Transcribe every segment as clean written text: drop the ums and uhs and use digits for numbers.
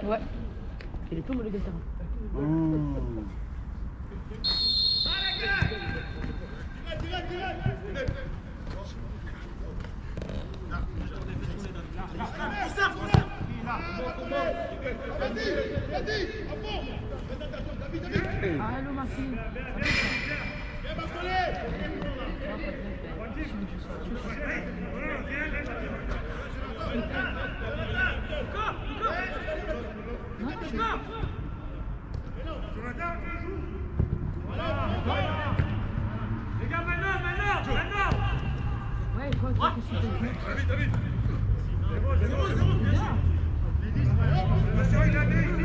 Ouais. Il est comme le gars de terrain. Ah, hello Martin. Les gars, maintenant. Ouais, quoi, qu'est-ce que tu fais? David. Attention, il a deux ici.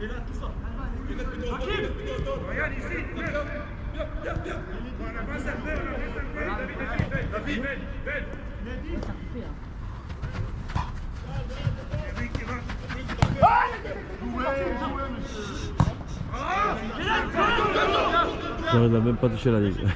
Et là, tout ça. Regarde ici. Bien. On a pas ça fait. David. Ça fait, hein. Il n'a même pas touché la ligne.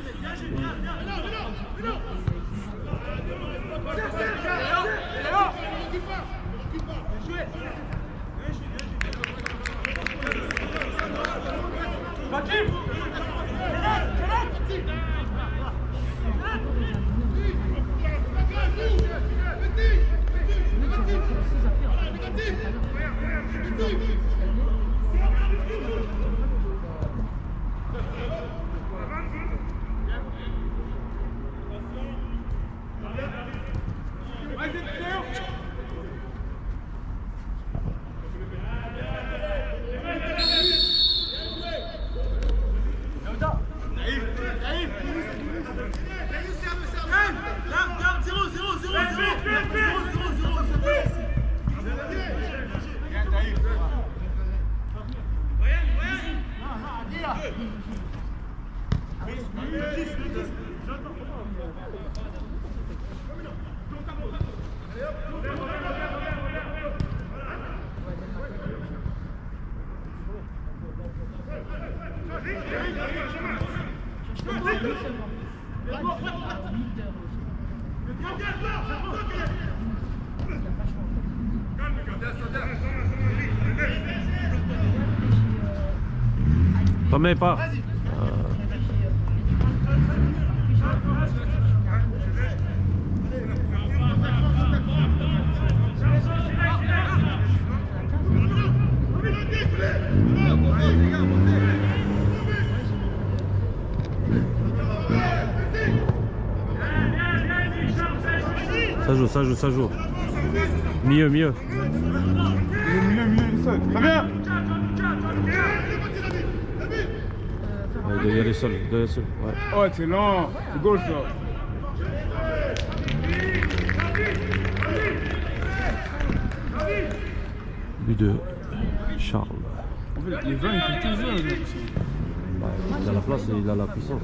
Pas même pas. Ça joue. Mieux. Mieux, seul. Ça vient. Il doit y aller seul. Ouais. Oh, c'est lent. C'est gauche, ça. But de Charles. En fait, les 20, ils font tout ça. Bah, il a la place et il a la puissance.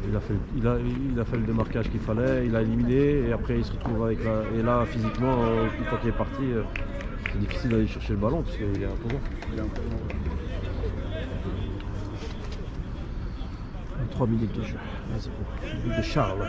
Il a fait le démarquage qu'il fallait, il a éliminé et après il se retrouve avec la... Et là physiquement, une fois qu'il est parti, c'est difficile d'aller chercher le ballon parce qu'il est imposant. 3 minutes de jeu. Vas-y, le but de Charles.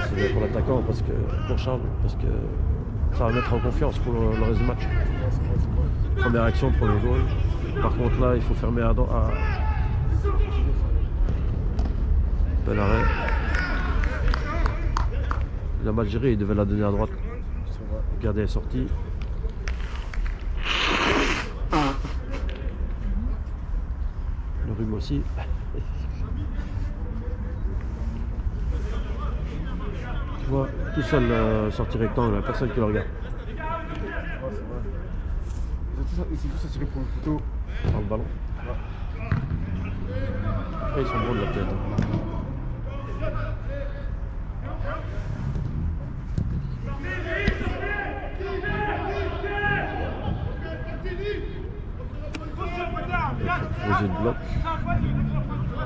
C'est bien pour l'attaquant, pour Charles, parce que Ça va mettre en confiance pour le reste du match. Première action, premier goal. Par contre là, il faut fermer à bel arrêt. Il a mal géré, il devait la donner à droite. Regardez, elle est sortie. Le rhume aussi. Tu vois, tout seul sorti rectangle, il n'y a personne qui le regarde. Ils sont tous attirés pour une photo. Dans le ballon. Après, ils sont bons de la tête. Poser le bloc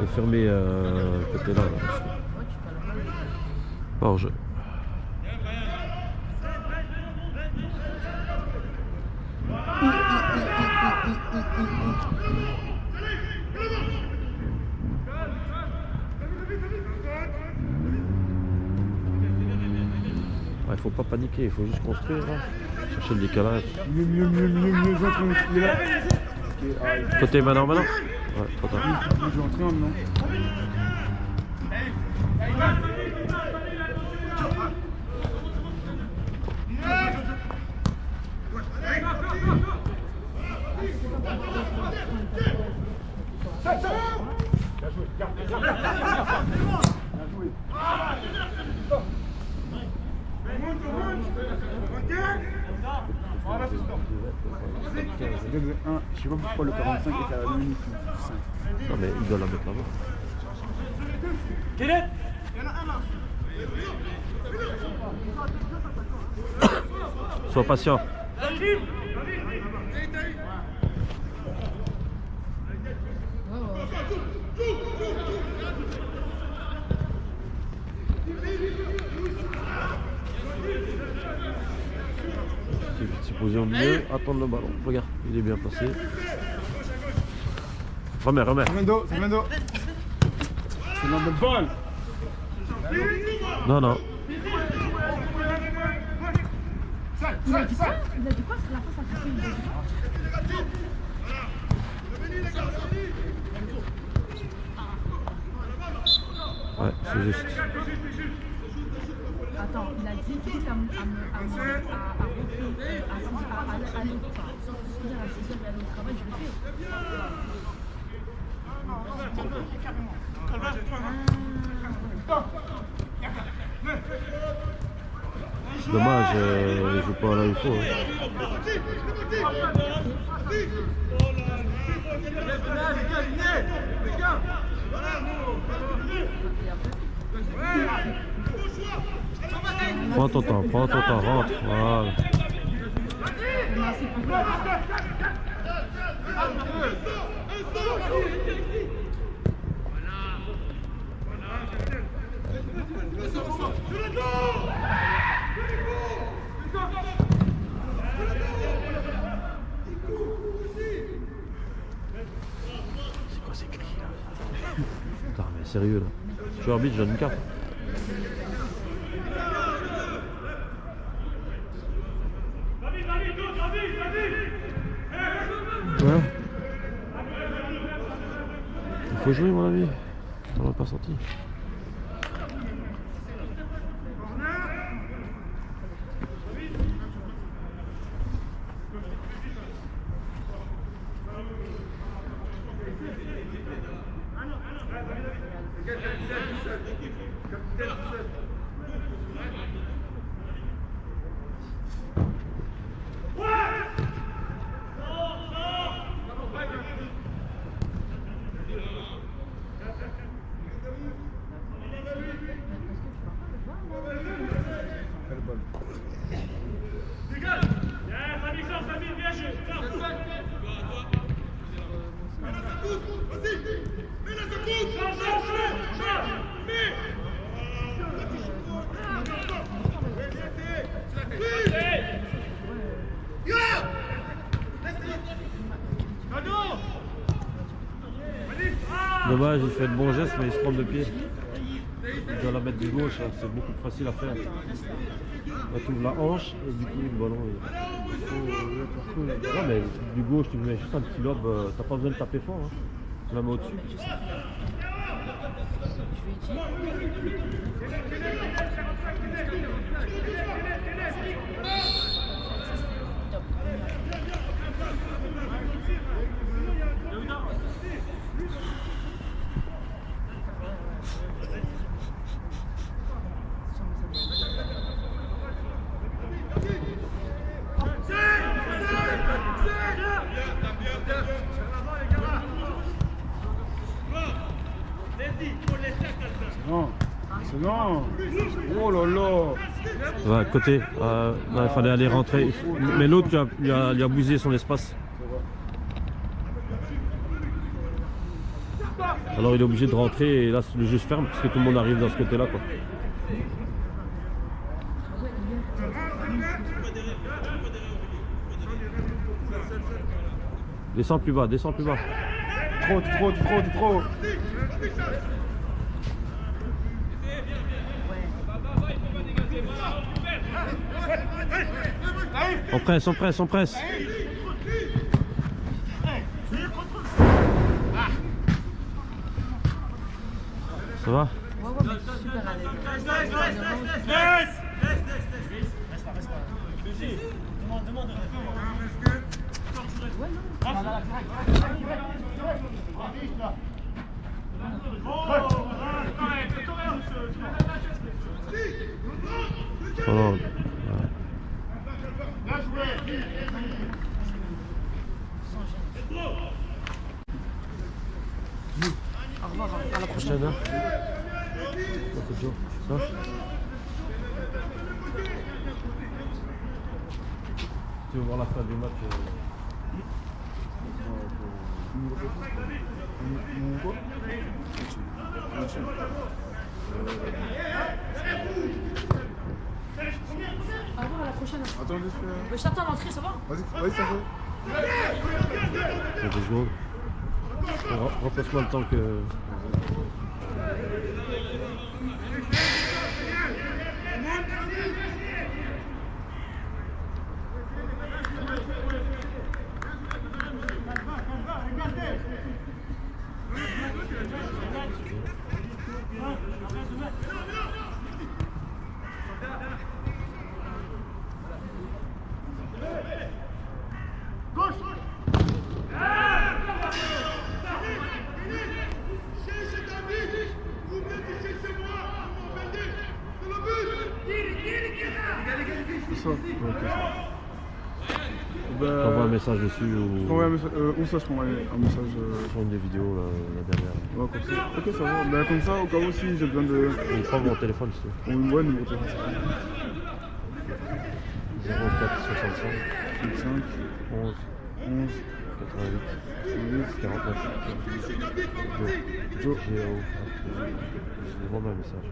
et fermer côté là. Pas hors jeu. Il faut pas paniquer, il faut juste construire, hein. Chercher le décalage. Mieux, j'entre, il est là. Côté maintenant. Ouais, trop tard. Je vais entrer maintenant. Je sais pas pourquoi le 45 est à la minute 5. Non mais il doit la mettre là-bas. Sois patient. Se poser au milieu, attendre le ballon. Regarde, il est bien placé. Remets. Fernando. C'est l'homme de balle. Non. Il a dit quoi? Il a dit quoi? C'est la fois ça fait une idée. Ouais, c'est juste. Attends, il a dit quitte à aller au travail, je le fais. Dommage, il joue pas là où il faut. Hein. Prends ton temps, rentre. Voilà. C'est quoi ces cris là? Putain mais sérieux là. Je suis arbitre, je donne une carte. Ouais. Il faut jouer mon ami. On l'a pas sorti. Dommage, il fait de bons gestes mais il se trompe de pied. Il doit la mettre du gauche, c'est beaucoup plus facile à faire. Là, tu ouvres la hanche et du coup le ballon est... Non mais du gauche tu mets juste un petit lob, t'as pas besoin de taper fort, hein. Tu la mets au-dessus. Non, c'est non. Oh là là. Ouais, côté, il fallait aller rentrer. Mais l'autre lui a bousillé son espace. Alors il est obligé de rentrer et là le jeu se ferme parce que tout le monde arrive dans ce côté-là, quoi. Descends plus bas, descends plus bas. Trop. On presse. Ça va? Ouais, mais super à l'aise. Demande. Ouais, Oh, ouais. Au revoir, à la prochaine. Prochaine, hein? C'est Joe. Ça? Tu veux voir la fin du match? Au revoir, à la prochaine. Attendez, Je t'attends à l'entrée, ça va? vas-y, ça va. Il y a 2 secondes. Repasse-moi le temps que... Ça. Ok. T'envoies un message dessus ou... Ouais, où ça, je prends un message. Sur une des vidéos, la dernière. Ouais, comme ça. Ok, ça va. Ben, comme ça, au cas où si j'ai besoin de. Il prend mon téléphone si tu veux. Ouais, numéro de téléphone. 04 65 5, 11 11, 88 49. Joe. Je demande un message.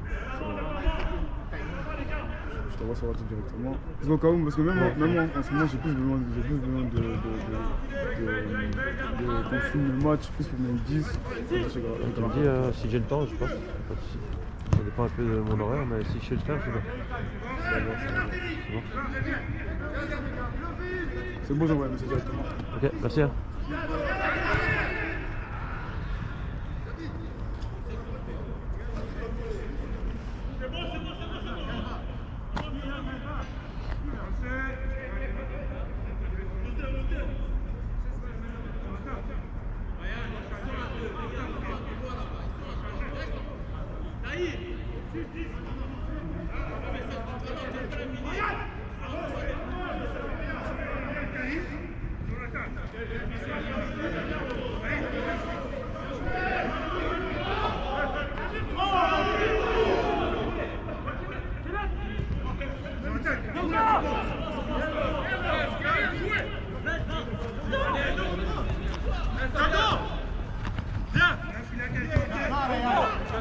Je t'envoie sur WhatsApp directement. Parce qu'au cas où, parce que même moi, en ce moment, j'ai plus besoin de qu'on filme le match, plus pour mes 10. Tu me dis si j'ai le temps, je passe. Pas de souci. Ça dépend un peu de mon horaire, mais si je sais le faire, c'est bon. C'est bon, j'envoie un message directement. Ok, merci. Hein.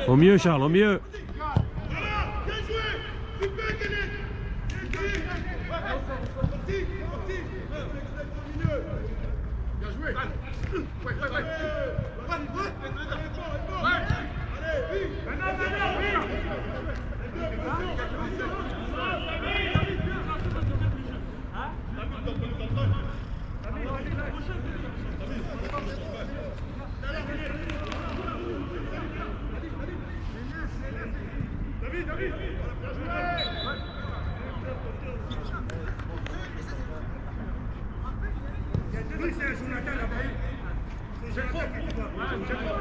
Au mieux, Charles, au mieux. Lui, c'est un Jonathan là-bas. C'est trop. C'est trop.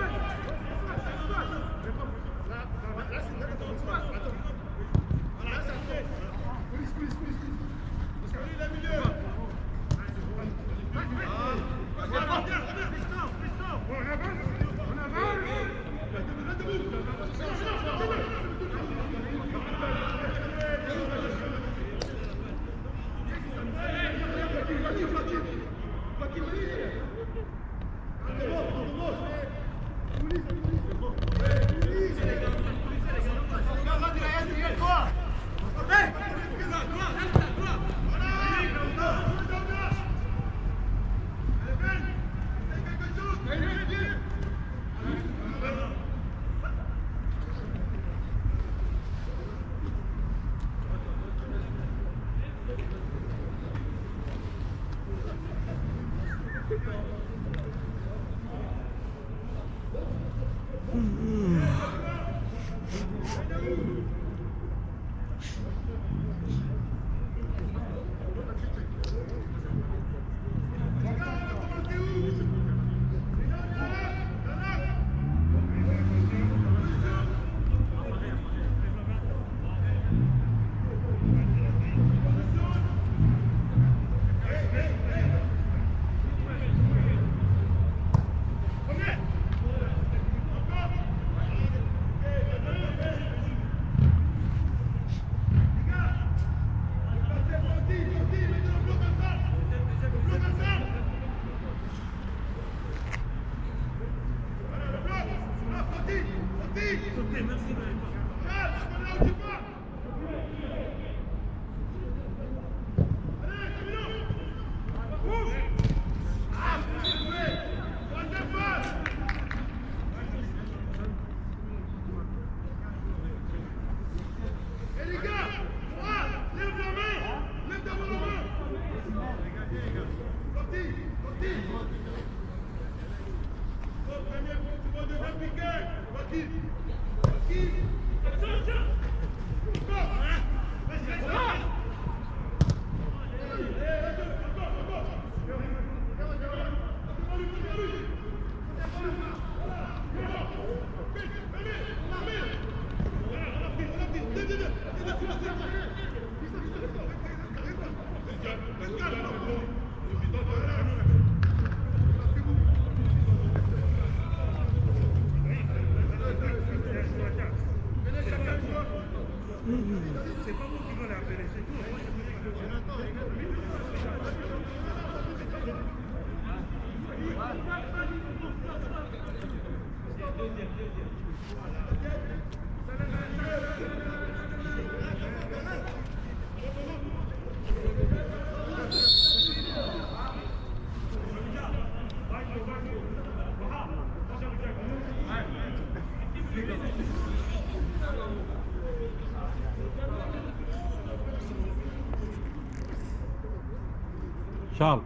Charles.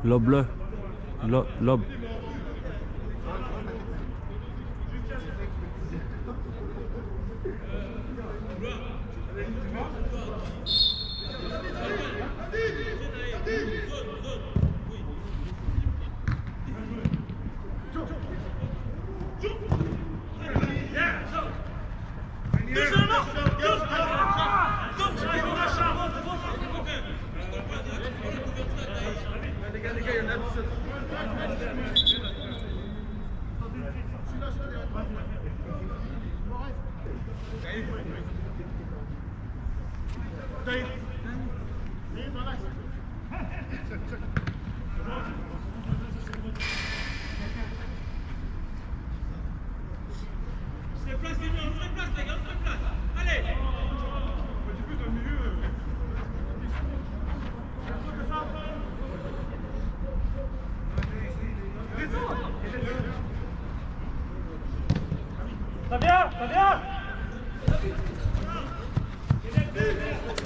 Lobe bleu. Lobe.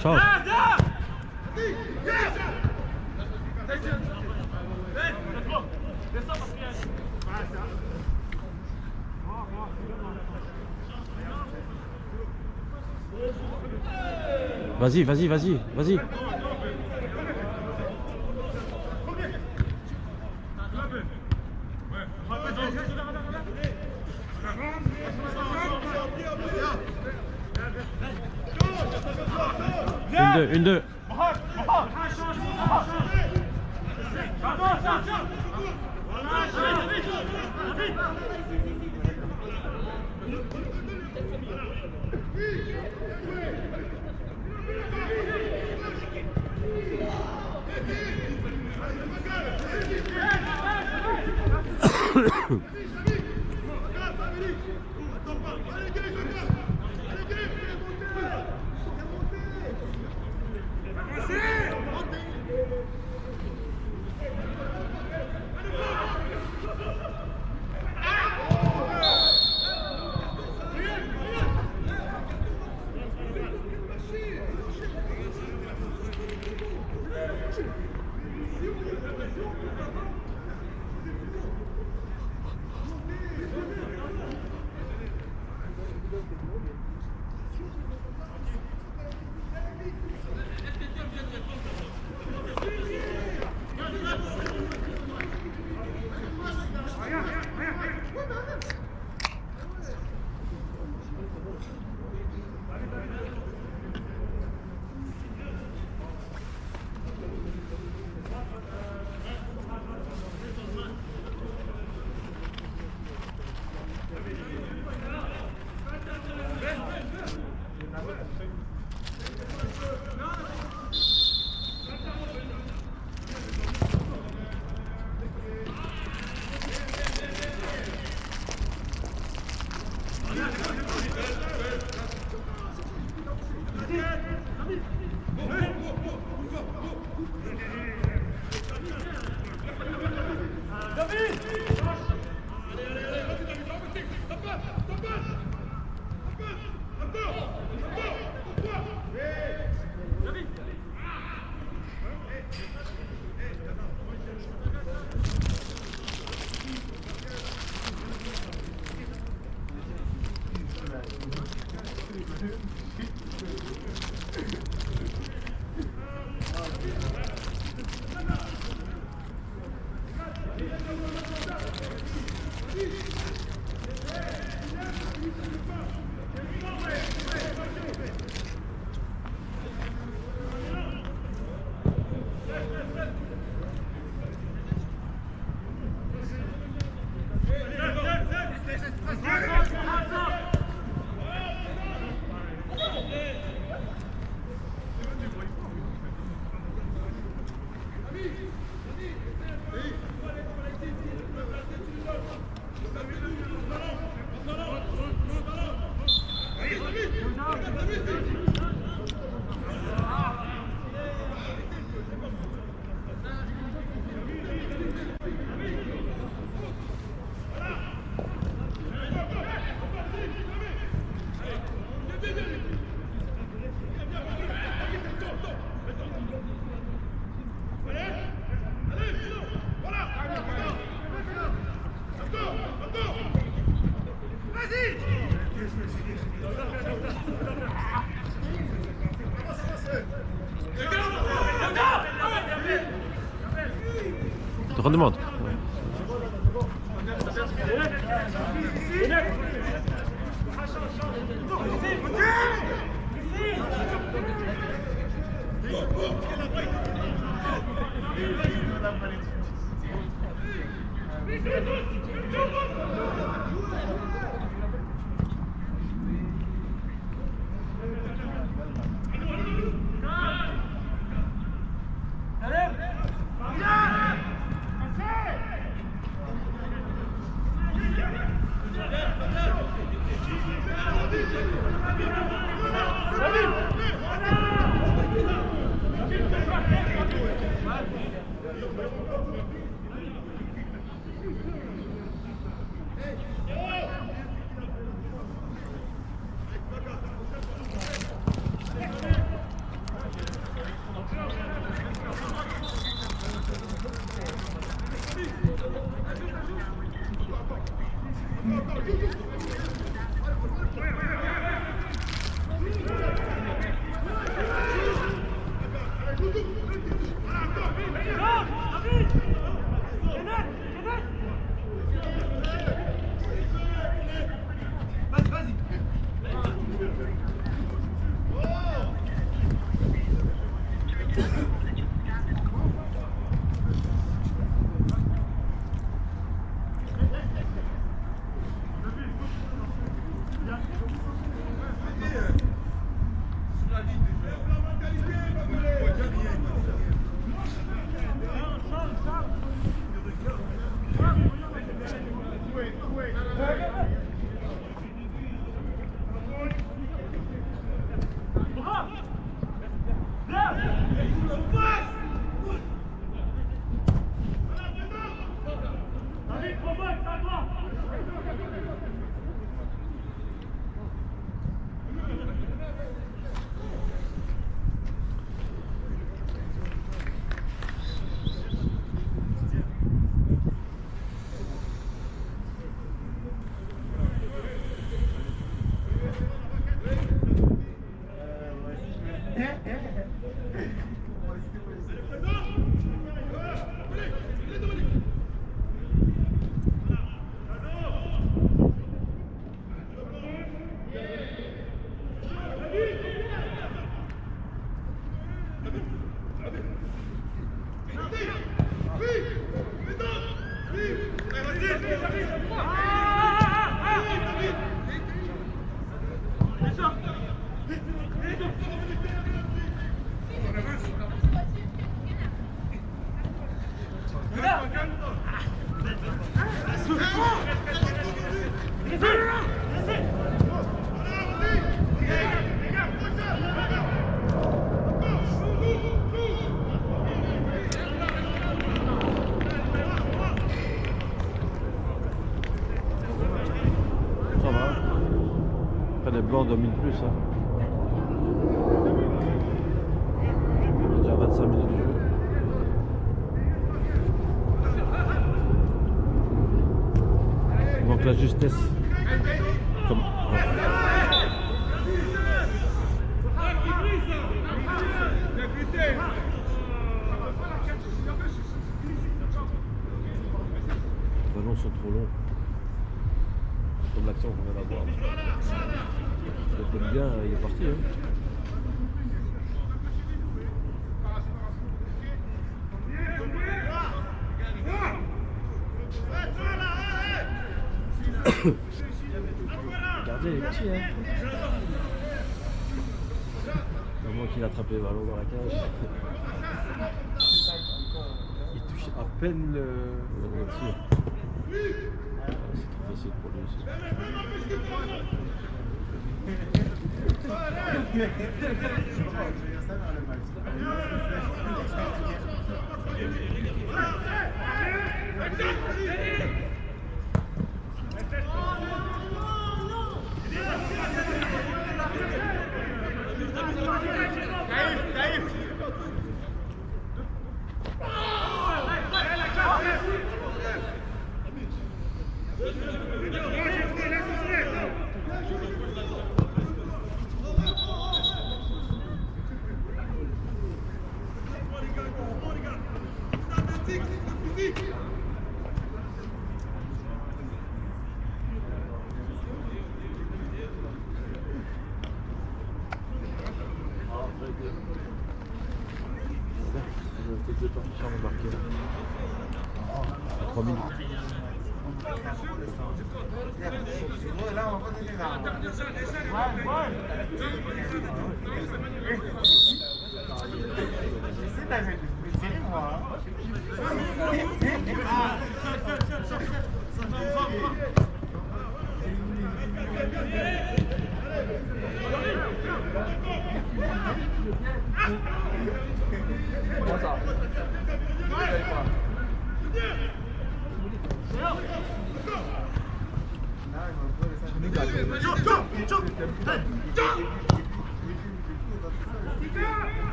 Charles. Vas-y, vas-y, vas-y, vas-y. Une, deux. Redemande. Après, les blancs dominent plus. Hein. Il y a déjà 25 minutes de jeu. Il manque la justesse. Comme... Les ballons sont trop longs. Comme l'action qu'on vient d'avoir. Il donne bien, il est parti. Hein. Regardez les petits, hein. C'est moi qui a attrapé le ballon dans la cage. Il touche à peine le tir. C'est trop facile pour lui aussi. Deux partitions embarquées. 3 minutes.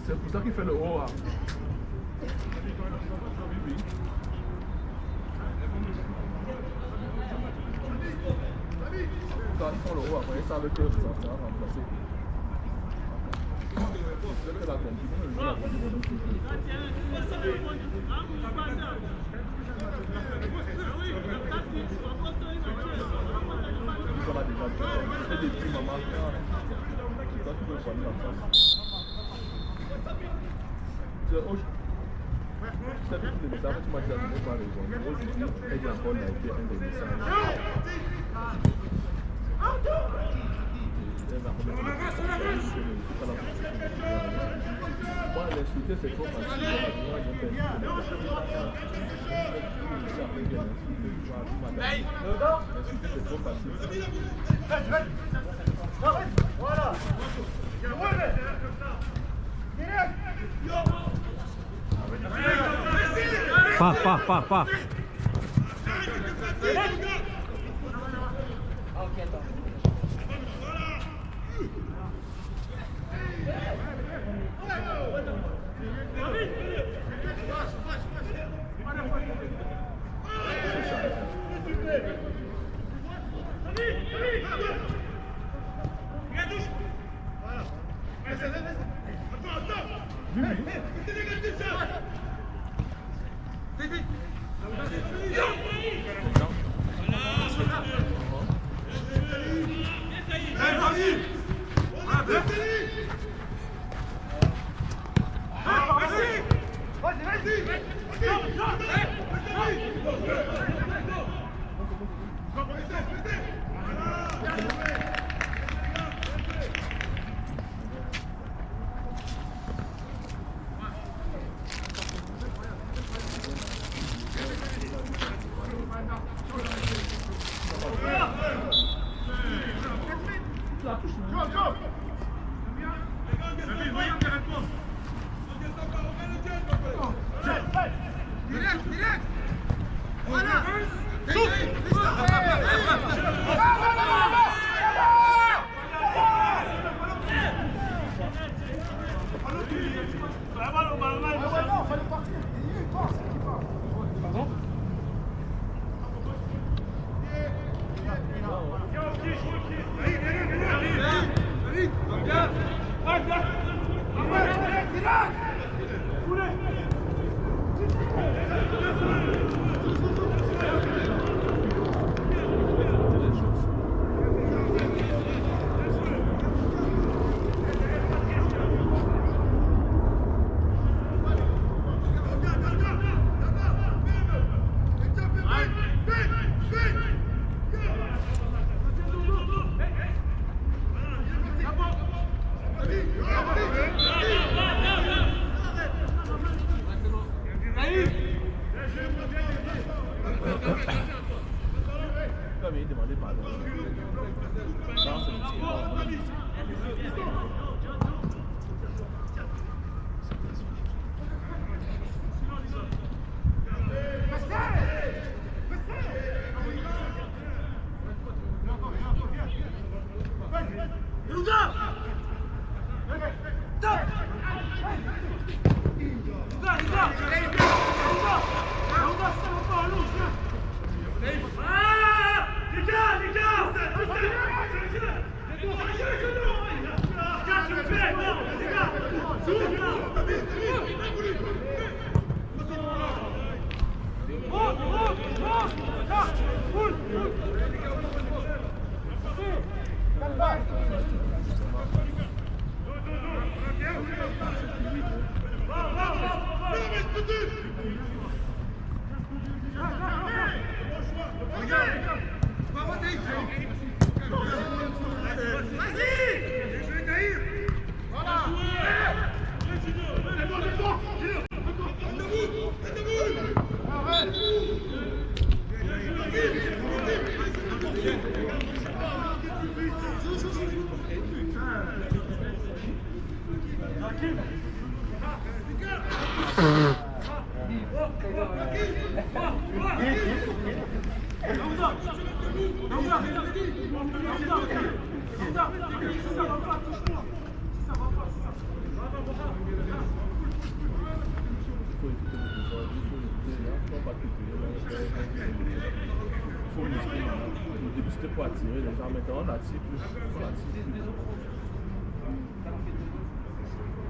C'est pour ça qu'il fait le haut. Hein. Quand ils font le haut, après ils savent que ça va remplacer. C'est la compétition. C'est des petits mamans. Ça, tu peux voir la face. C'est tout le message que tu m'as donné par les gens. Et bien encore, il a été un des messages. Moi, l'insulter, c'est trop facile. Moi, j'aime bien l'insulter, c'est trop facile. Voilà. Paf. Comme il est demandé par le C'était pour attirer les gens, maintenant on attire plus. On attire plus.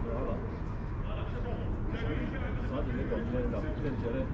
Voilà. Ça va donner comme la prochaine gérée.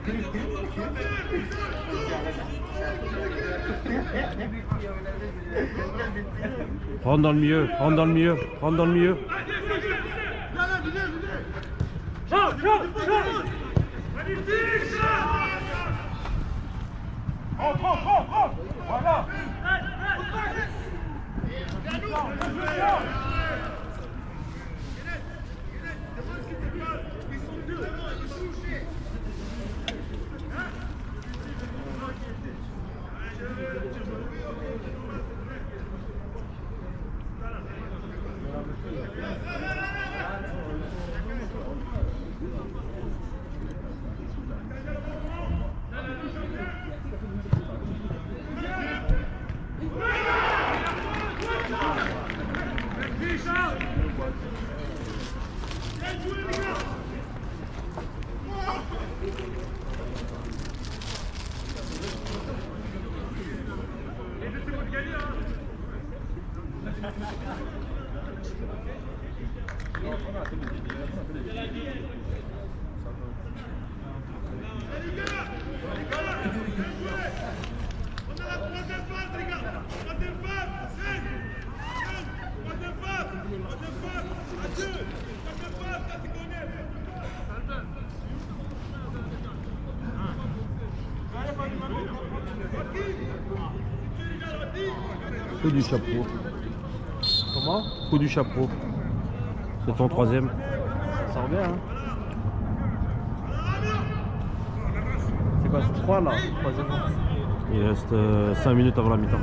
Allez, Rentre dans le milieu, rentre dans le milieu, rentre dans le milieu. Voilà. Coup du chapeau. Comment? Coup du chapeau. C'est ton troisième. Ça sort bien, hein? C'est quoi, c'est 3 là? Troisième. Il reste 5 minutes avant la mi-temps.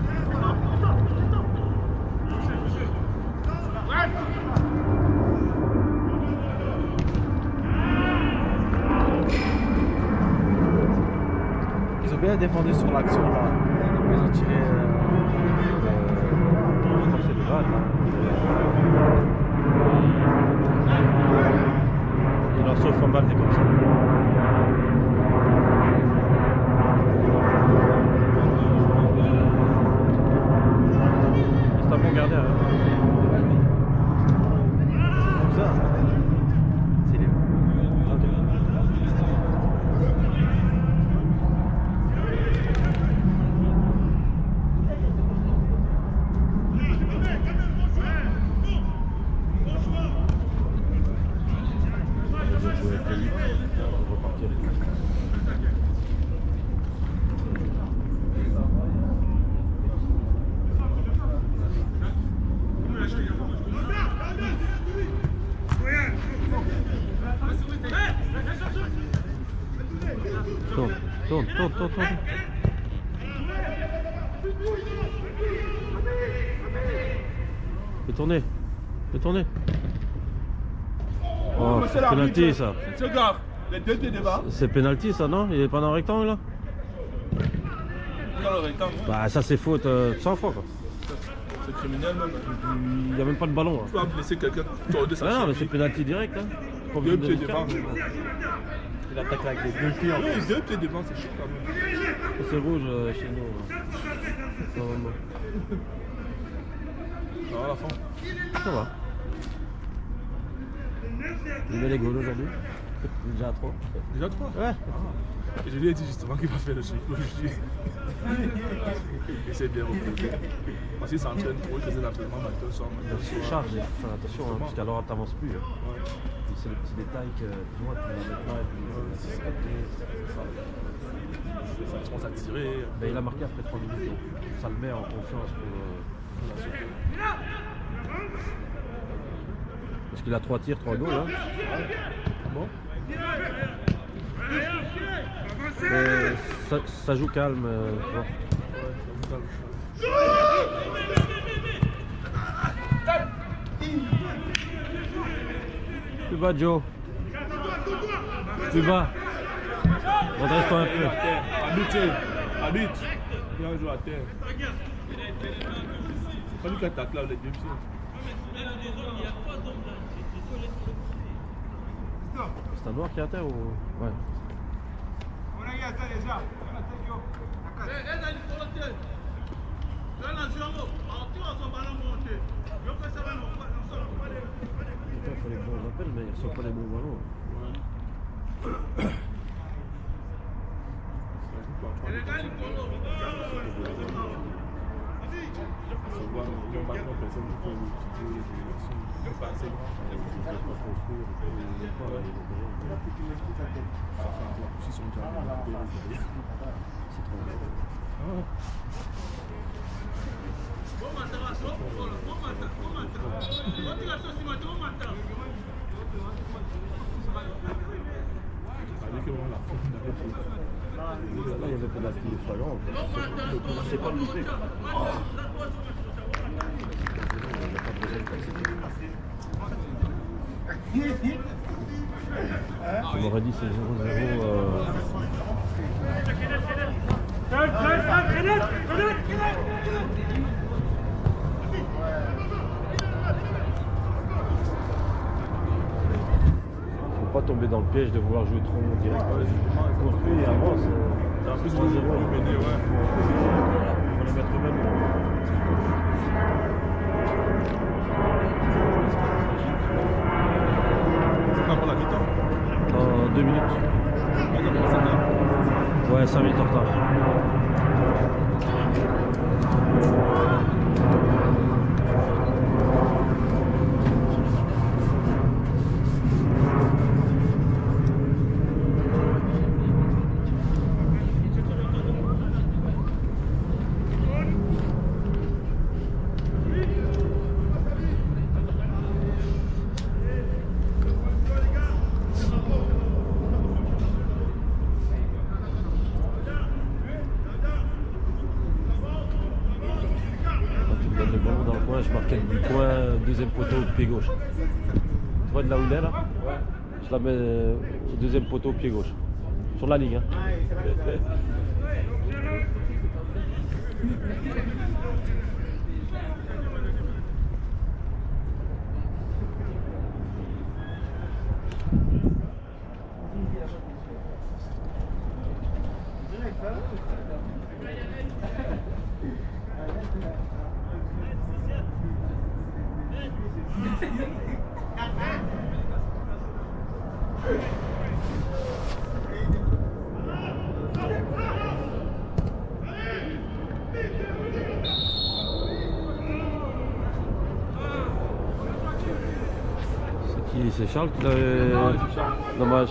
Ils ont bien défendu sur l'action là. Ils ont tiré. Je crois que c'est le Val, hein. Il en sauve pas mal des comme ça. C'est un bon gardien. Hein. Comme ça. C'est les. Tourne. Fais tourner. Oh, c'est penalty ça. C'est grave. Les deux pieds devant. C'est penalty ça, non? Il est pas dans le rectangle là? Dans le rectangle. Bah ça c'est faute 100 fois quoi. C'est criminel même. Il n'y a même pas de ballon. Hein. Tu vas blesser quelqu'un de sa Ah non mais cheville. c'est penalty direct. Hein. Pas Deux besoin de pieds faire. devant. Il attaque avec les deux pieds en Oui, plus. deux pieds devant, c'est chaud quand même. C'est rouge chez nous. Normalement. Ça va à la fin. Ça va. Il met les goals aujourd'hui. Déjà à 3. Déjà 3. Ouais. Et je lui ai dit justement qu'il va faire le chiffre aujourd'hui. Il s'est bien reposé. Parce qu'il s'entraîne trop, il faisait l'entraînement matin, soir, matin, C'est soir. charge, faut faire attention, hein, parce qu'alors t'avances plus. Hein. Ouais. C'est les petits détails que tu vois, tu vas mettre là, et puis c'est ça. Ça commence à tirer. Ben, il a marqué après 3 minutes, donc ça le met en confiance pour la sauter. Parce qu'il a 3 tirs, 3 goals. Hein. Bon. Mais ça joue calme, tu vois. Plus bas, Joe. Plus bas. Redresse-toi un peu. Habite. Il a joué à terre. C'est pas lui qui attaque là, les deux pieds. C'est un noir qui est à terre ou. Ouais. Il faut les bons appels, mais ils ne reçoivent pas les bons ballons. Normalement, personne ne peut utiliser les élections. Le passé, on ne peut pas construire. Ils sont déjà récupérés. C'est trop bien. Là, il y avait pénalty flagrant. C'est pas le fait. On aurait dit c'est 0-0. Faut pas tomber dans le piège de vouloir jouer trop direct. Construit et avance. En plus, vous menez, ouais. On va les mettre eux-mêmes. C'est pas pour la mi-temps. Dans 2 minutes. Ouais, 5 minutes en retard. Le ballon dans le coin, je marquais du coin, deuxième poteau au pied gauche. Tu vois de là où il est là? Ouais. Je la mets au deuxième poteau au pied gauche. Sur la ligne. Hein. C'est Charles qui l'avait... Dommage.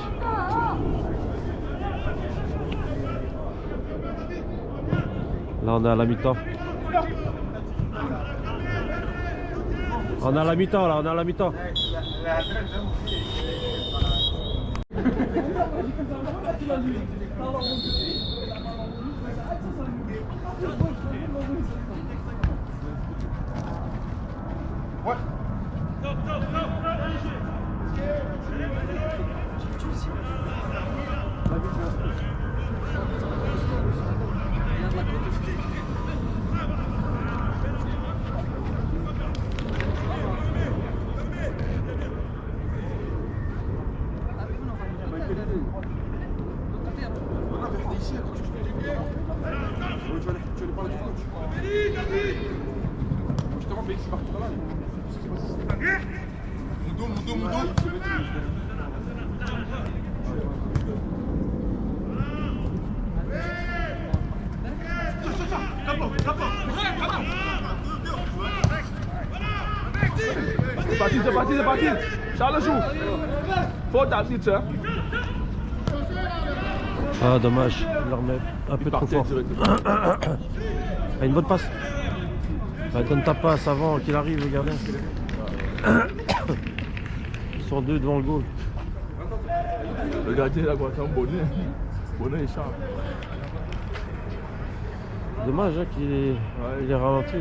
Là on est à la mi-temps. On est à la mi-temps là, on est à la mi-temps. Ouais. C'est parti. Charles joue. Faut t'arrêter, hein. Ah dommage, il leur met un peu trop fort. Ah, une bonne passe. Bah, donne ta passe avant qu'il arrive, le gardien. Ils sont deux devant le goal. Le gardien il a quoi comme bonnet. Bonnet et Charles. Dommage hein, qu'il est ralenti.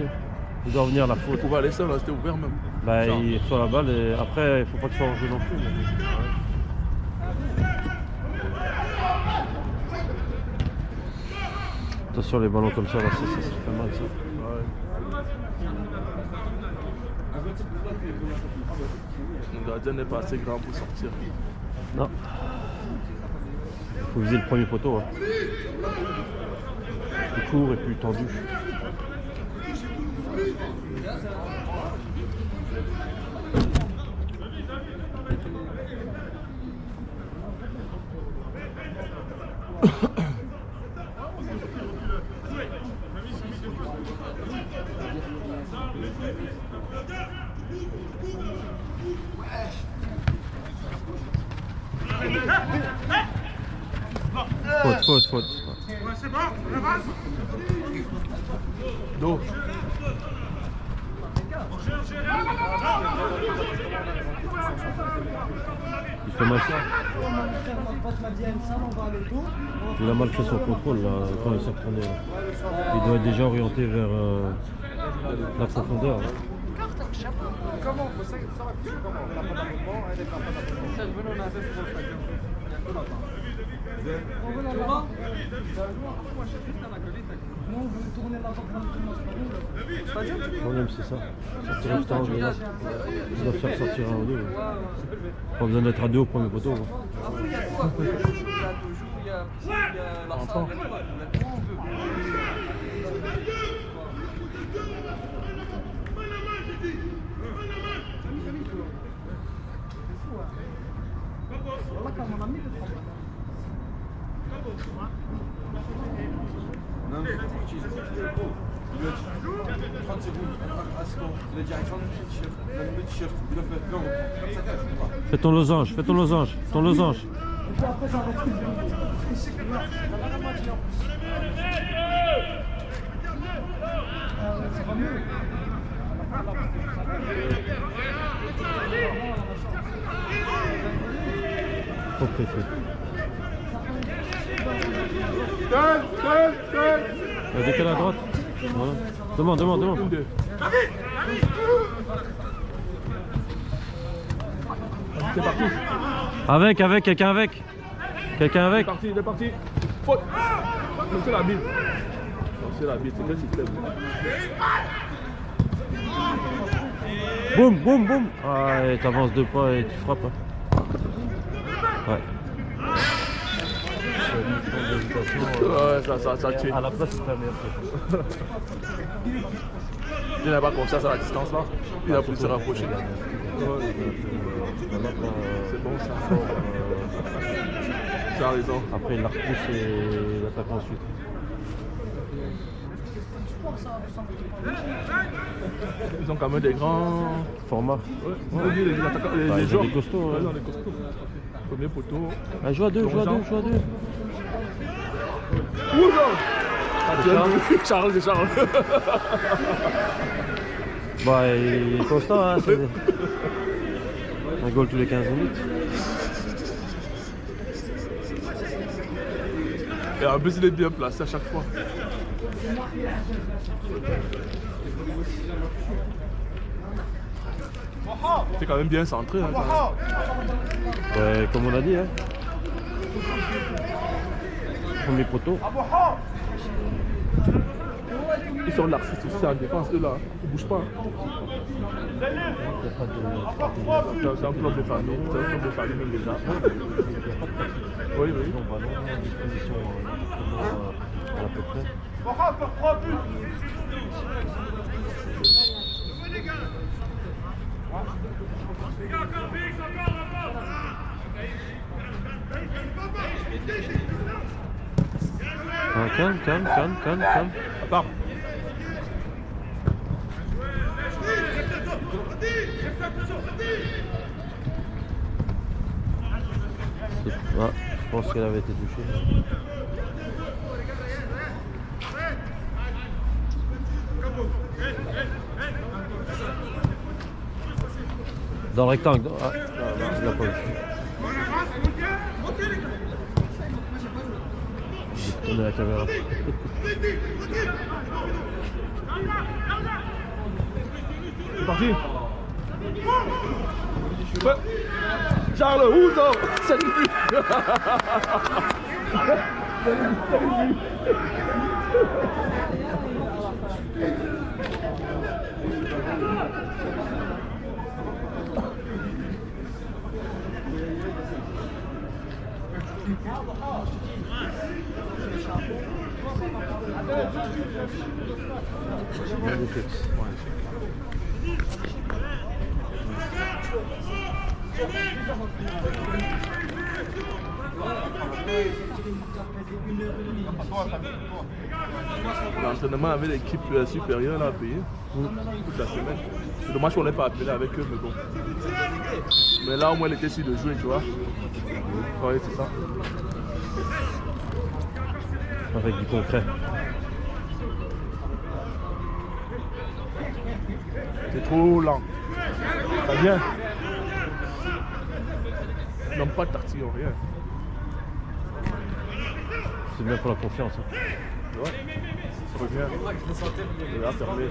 Il doit revenir à la faute. On va laisser, là, c'était ouvert même. Bah, il reçoit la balle et après il faut pas qu'il soit en jeu non plus. Attention les ballons comme ça, là, ça fait mal ça. Le gardien n'est pas assez grand pour sortir. Non. Il faut viser le premier poteau. Hein. Plus court et plus tendu. Faute. Ouais, c'est bon, on avance. Dos. Il fait mal. Il a mal fait son contrôle là, quand il s'est retourné. Là. Il doit être déjà orienté vers la profondeur. Là. Le problème c'est ça. Sortir extérieur de là. Il doit faire sortir un ou deux. Pas besoin d'être à deux au premier poteau. Fais ton losange, ton losange. Trop pressé. Décale à droite. Voilà. Demande. Une, deux. C'est parti. Avec, quelqu'un avec. Il est parti. Faute. C'est la bille. C'est quel système? Boum. Ah, et t'avances deux pas et tu frappes. Hein. Ouais. Ouais, ça tue. À la place, c'est la meilleure. Il n'a pas confiance à la distance là. Il a pu se rapprocher. C'est bon ça. Tu as raison. Après, il la repousse et il attaque ensuite. Ils ont quand même des grands formats. Ouais. Les joueurs. Des costauds. Ouais, des costauds. Premier poteau. Ah, joue à deux. Charles. Bah, il est constant, hein, c'est un goal tous les 15 minutes. Et en plus, il est bien placé à chaque fois. C'est quand même bien centré. Hein, Ouais, comme on a dit, hein. Premier poteau. Ils sont narcisses aussi en défense, eux là. Ils ne bougent pas. C'est un club de famille. Même déjà. Oui. À peu près. Ah, calme. Part. Ah, je pense qu'elle avait été touchée. Dans le rectangle. Ah, il l'a pas eu. J'ai tourné la caméra. C'est parti. Ouais. Charles, Ouzo, salut. L'entraînement avec l'équipe supérieure là, à payer toute la semaine. C'est dommage qu'on n'ait pas appelé avec eux, mais bon. Mais là, au moins, il était sûr de jouer, tu vois. Oui, c'est ça. Avec du concret. C'est trop lent. Ça vient. Ils n'ont pas de tactique, rien. C'est bien pour la confiance. Hein. Ouais. Ça revient. Là, fermé.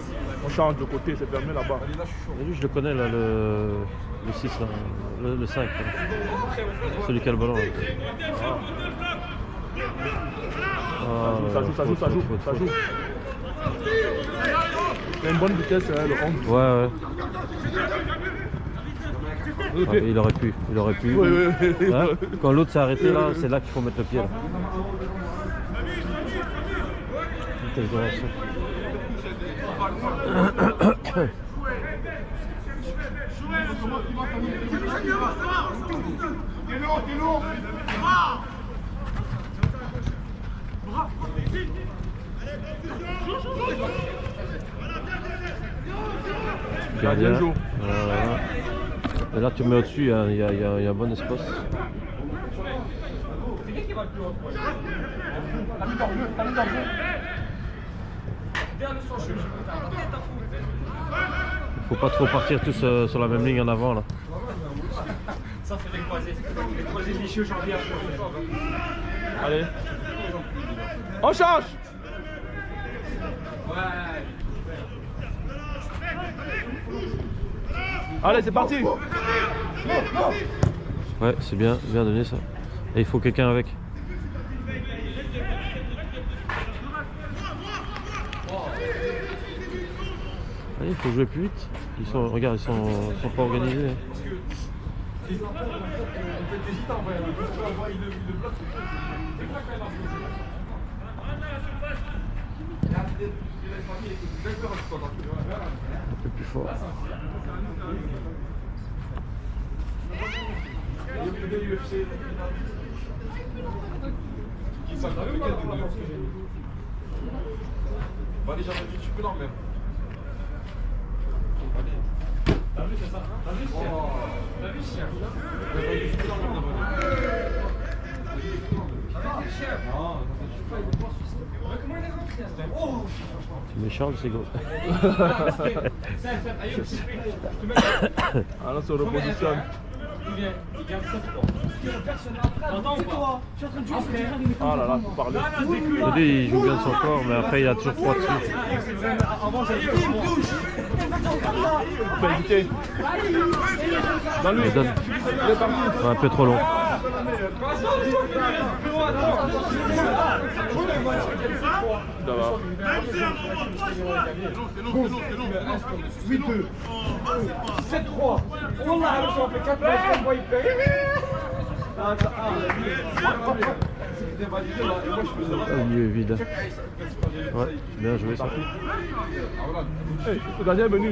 On change de côté, c'est fermé là-bas. Et lui, je le connais, là, le 6, là, le 5. Là. Celui qui a le ballon. Là. Ça joue. Il a une bonne vitesse, hein, le 11. Ouais. Ah, il aurait pu. Oui. Hein, quand l'autre s'est arrêté, là, c'est là qu'il faut mettre le pied. Là. Quelle direction. Gardien joue. Et là, tu mets au-dessus, il y a un bon espace. Il faut pas trop partir tous sur la même ligne en avant là. Ça fait les croisés lichés aujourd'hui. Allez. On change. Allez, c'est parti. Ouais, c'est bien donné ça. Et il faut quelqu'un avec. Allez, il faut jouer plus vite. Regarde, ils sont pas organisés. Hein. Un peu plus fort. Tu peux l'enlever. T'as vu, c'est ça? T'as vu, chien? Tu mets Charles, c'est gros. Alors, on se repositionne. Ah là là, faut parler. Au début, il joue bien de son corps, mais après, il a toujours 3 dessus. Faut éviter. Dans lui. Il donne. Ouais, un peu trop long. Ça va. 8-2. 7-3. On a on fait 4 matchs, on va y payer. Le milieu est vide. Ouais, bien joué ça. Hey, le gardien est venu.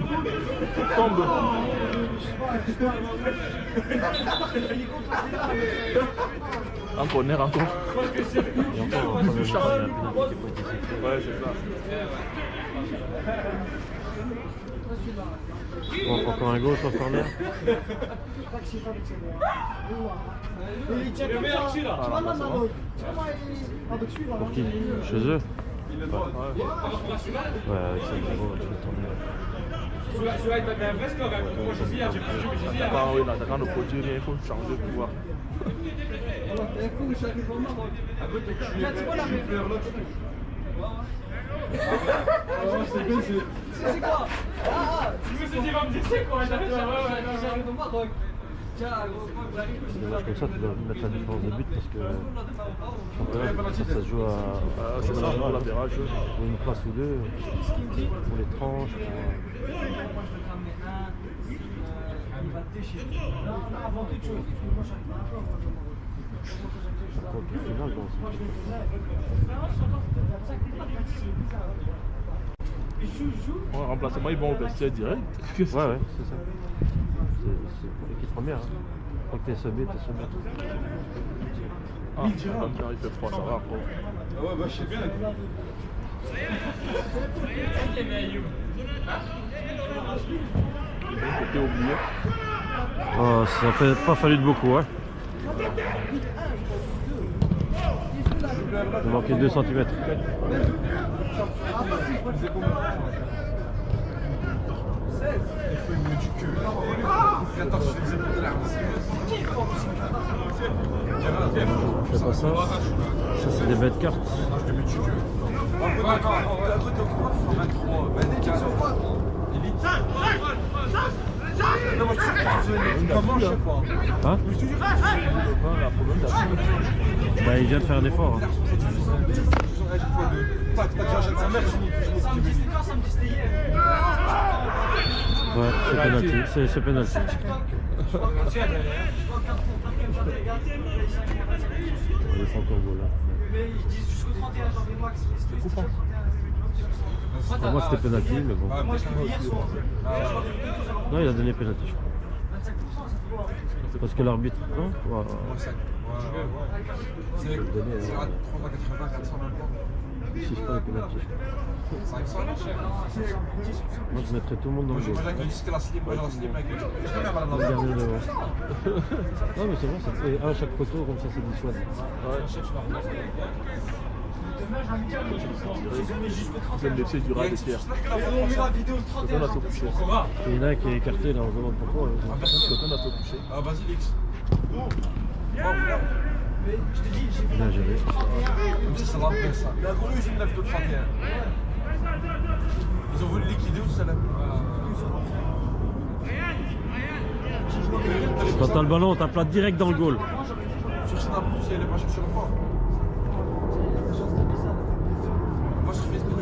Tombe. En corner encore. Et encore, en première mi-temps, il y a un pénalty qui n'a pas été sifflé. Ouais, c'est ça. Bon, encore un gauche en corner. Pour qui? Chez eux? Ouais, avec ça, gros, tu peux tourner. Celui-là, il a un vrai score. Moi, je dis, j'ai plus L'attaquant ne produit rien, il faut changer de pouvoir. C'est quoi? Je me suis dit, il va me dire c'est quoi? J'arrive au Maroc. C'est dommage comme ça, tu dois mettre la différence de but parce que championnat, ça se joue à C'est ça, on l'average. pour une place ou deux, pour les tranches. Pour le final, bon, En remplacement, ils vont au vestiaire direct. ouais, c'est ça. C'est l'équipe première. Hein. Quand t'es semé, t'es semé. Ah, il fait froid, ça va encore. Ah ouais, bah je sais bien. Côté oublié. Oh, ça fait pas fallu de beaucoup, hein. Il manquait 2 cm. On fait pas ça. Ça c'est des bêtes cartes. Hein? Bah il vient de faire un effort. Hein. Ouais, c'est penalty, c'est penalty. Il est pas encore goal là. Mais ils disent jusqu'au 31 janvier max. C'est coupant. Pour moi c'était penalty, mais bon. Moi je l'ai vu hier soir. Non, il a donné penalty, je crois. 25%. Parce que l'arbitre. Hein? Ouais. C'est à 3,80, 400 même pas. Si c'est pas le penalty. Moi je mettrais tout le monde dans le goal. Regardez devant. Non mais c'est bon, ça fait un à chaque poteau, comme ça c'est dissuade. J'aime les pieds du rat des pierres. Coton a tout couché. Et il y en a un qui est écarté là, on se demande pourquoi. Coton a tout couché. Ah, vas-y, Lix. Bien géré. Comme ça, ça l'empêche ça. Il a voulu une lève de 31. Ils ont voulu liquider ou ça lève? Quand t'as le ballon, on tape là direct dans le goal. Sur Snap, si elle est pas chercher le fort. Moi, je fais ce que je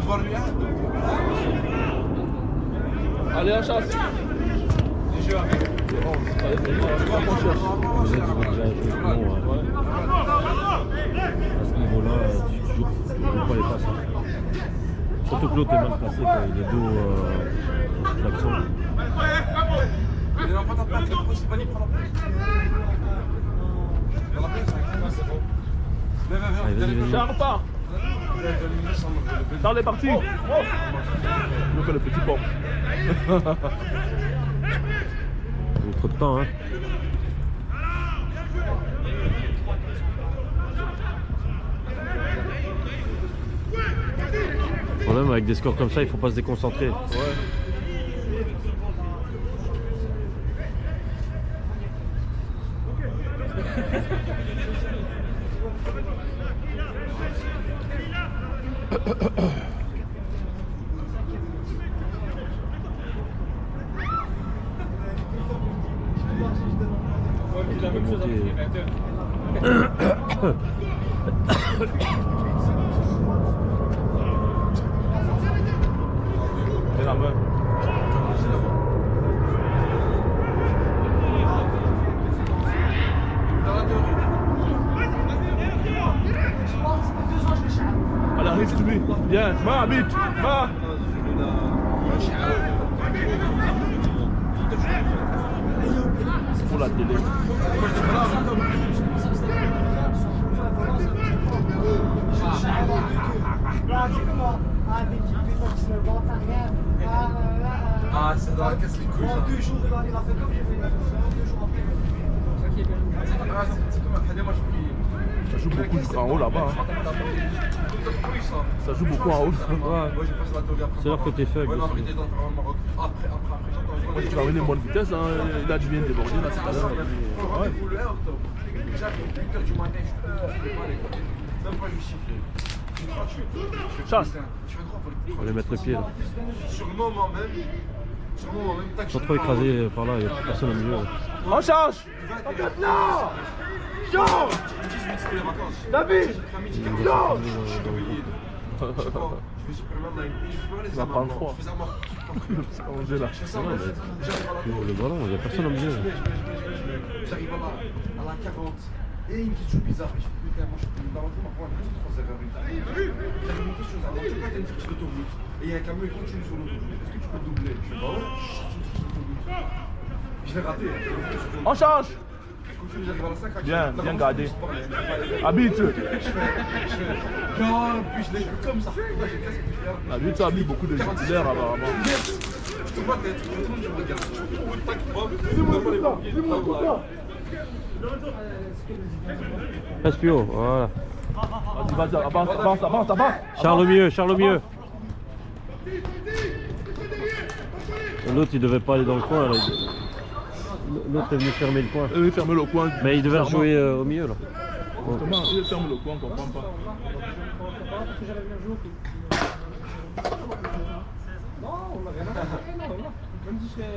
dois lui Allez, en chasse. Vous êtes déjà joué bon, à ce niveau-là, tu ne pas les passes. Surtout que l'autre est mal placé, quoi. Il est dos l'action. Il n'a pas ta place, c'est pas lui prendre la place. Dans la place, c'est bon. Allez, vas-y. Charles part. Charles est parti. Il fait le petit pont. Il y a trop de temps, hein. Le problème avec des scores comme ça, il faut pas se déconcentrer. Ouais. Et la main. Allez, arrive sur lui. Bien. Ma, habite. Ma. C'est pour la télé. Ah, c'est dans la casse les couilles. En 2 jours, il a fait comme j'ai fait. 2 jours après. C'est comme un cadet, moi je prie. Ça joue beaucoup en haut là-bas. Hein. Ça joue beaucoup en haut. Moi j'ai passé la télé après. C'est leur côté faible. Ouais, non, mais t'es dans le Maroc. Après, j'entends. Moi, tu vas amener une bonne vitesse. Hein. Là, tu viens de déborder. Là, c'est pas ça. Rendez-vous le 1 octobre. J'arrive 8h du matin, je peux pas aller. Même pas justifié. Je suis gratuit. Chasse. Je fais droit pour On va les mettre le pied là. Sur le moment même. Sur le moment même, tac. Ils sont trop écrasés par là, il n'y a personne au milieu. On charge. Maintenant. 18, c'était les vacances. David. Je vais super mal. Il va prendre froid. Je fais ça moi. Le petit congé là. Je fais ça moi. J'arrive à la Le ballon, il n'y a personne au milieu. J'arrive à la 40. Et une question bizarre. Je dis, putain, moi je suis dans l'entrée, ma première question, c'est 3h20. J'avais monté sur un tu vois, t'as une sortie d'autoroute. Et il y a un camion, il continue sur l'autoroute. Est-ce que tu peux doubler? Je dis, bah ouais, je cherche une sortie d'autoroute. Je l'ai raté. On change. J'arrive à la 5 Bien, bien gardé. Habite. Non, puis je l'ai vu comme ça. Là, j'ai cassé le fer. Habite, ça a mis beaucoup de judiciaires apparemment. Je te vois tête, je me tourne, je me regarde. Tac, hop, devant les papiers. Reste plus haut, voilà. Vas-y, avance. Charles au mieux, Charles au mieux. L'autre il devait pas aller dans le coin là. L'autre est venu fermer le coin. Il ferme le coin. Mais il devait jouer au milieu là. Comment il ferme le coin, on comprend pas. Non, on n'a rien à faire. Même si c'est.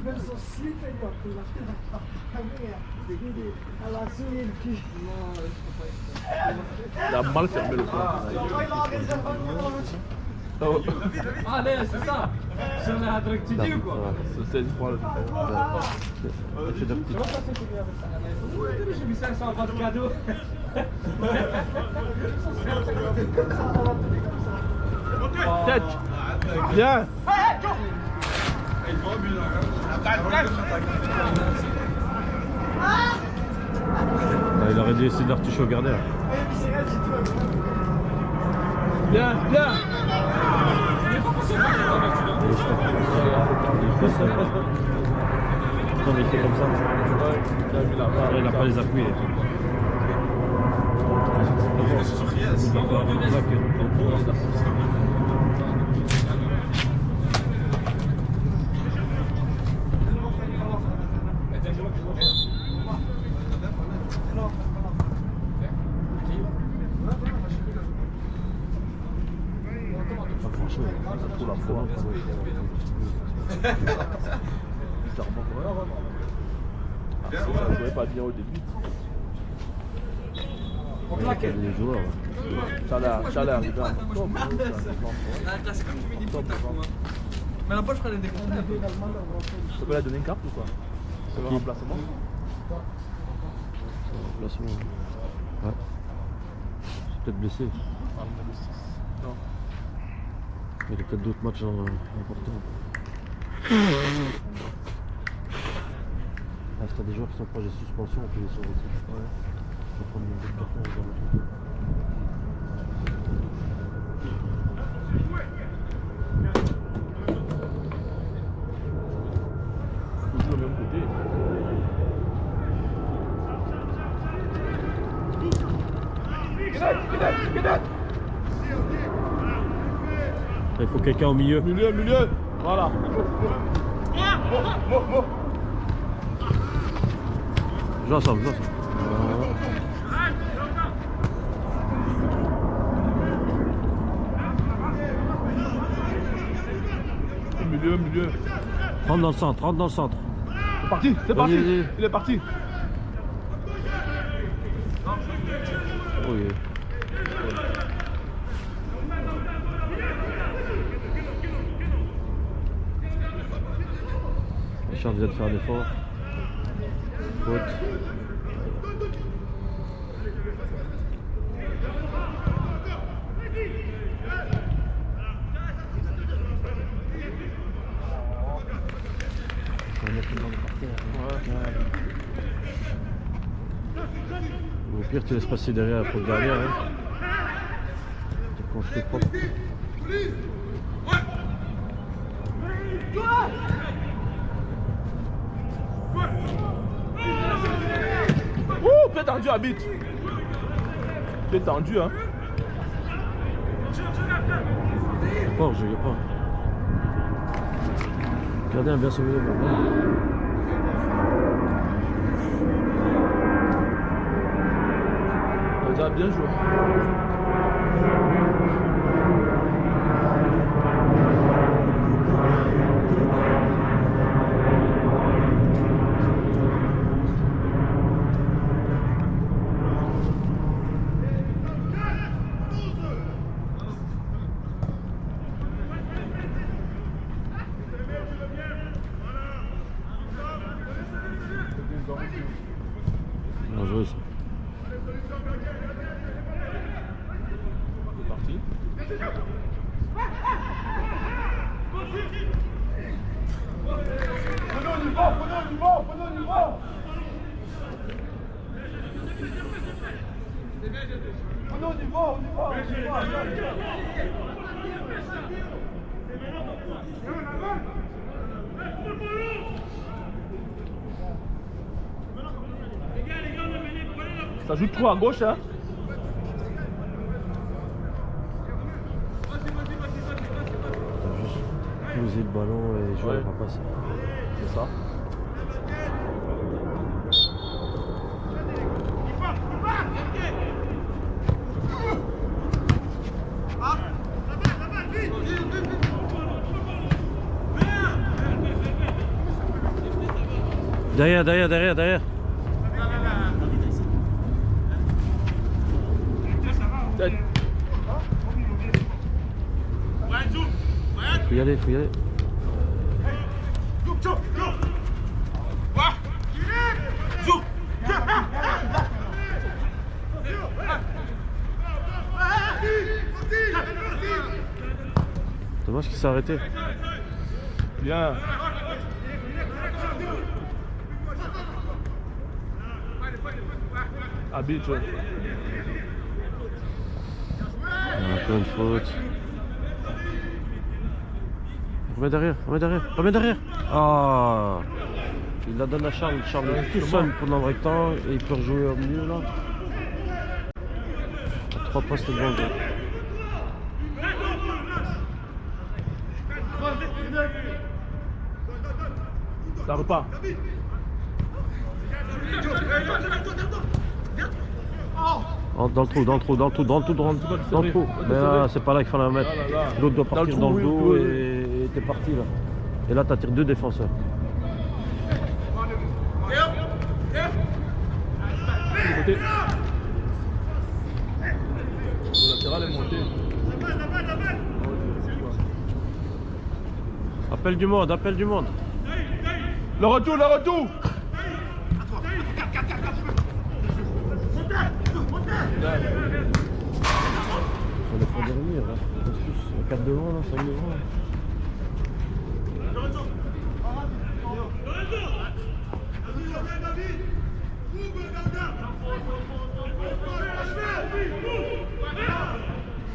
Même son slip est là, il a souillé le cul. Il a mal fermé le coin. Ah, là, c'est ça. C'est un truc que tu dis ou quoi? C'est l'espoir le J'ai mis 500 balles de cadeau. Tête. Bien. Il aurait dû essayer de la retoucher au gardien. Bien. Non mais il fait comme ça. Il n'a pas les appuis. Pour la fois. Ça ne jouait pas bien au début. Les joueurs. Chalet arrivé en octobre. Mais la poche, je ferais des comptes. Tu peux la donner une carte ou quoi? C'est le remplacement? Remplacement. Ouais. C'est peut-être blessé. Non. Il y a peut-être d'autres matchs importants. Ah, si t'as des joueurs qui sont proches de suspension, on peut les sauver aussi. Ouais. On peut prendre une autre carton, on va le mettre. Toujours le même côté. Il faut quelqu'un au milieu. Milieu. Voilà. Joue ensemble. Milieu. Rentre dans le centre. C'est parti. Vas-y. Il est parti. Oh, yeah. Richard vient de faire un effort. Faute. Au pire, tu laisses passer derrière pour le gardien. Hein. Tu construis propre. Ouh, pied tendu, habite. Pied tendu, hein. Pas hors jeu, pas. Gardien a bien sauvé le ballon. Il a bien joué. Ça joue trop à gauche, hein. Poser le ballon et jouer Ouais. à passer. C'est ça. Derrière, derrière, derrière, derrière. Tête. Faut y aller, faut y aller. Dommage qu'il s'est arrêté. Bien. Arbitre. Encore une faute. Remets derrière, remets derrière, remets derrière. Ah, il la donne à Charles. Charles est tout seul pendant le rectangle et il peut rejouer au milieu là. À 3 postes devant le gars. Ça repart. Dans le trou, dans le trou, dans le trou, dans le trou, dans le trou. Mais là, c'est pas là qu'il fallait la mettre. L'autre doit partir dans le dos et t'es parti là. Et là, t'attires 2 défenseurs. Côté. Le latéral est monté. Appel du monde, appel du monde. Le retour, le retour. On les fait dormir là. Ils restent tous 4 devant là, 5 devant là.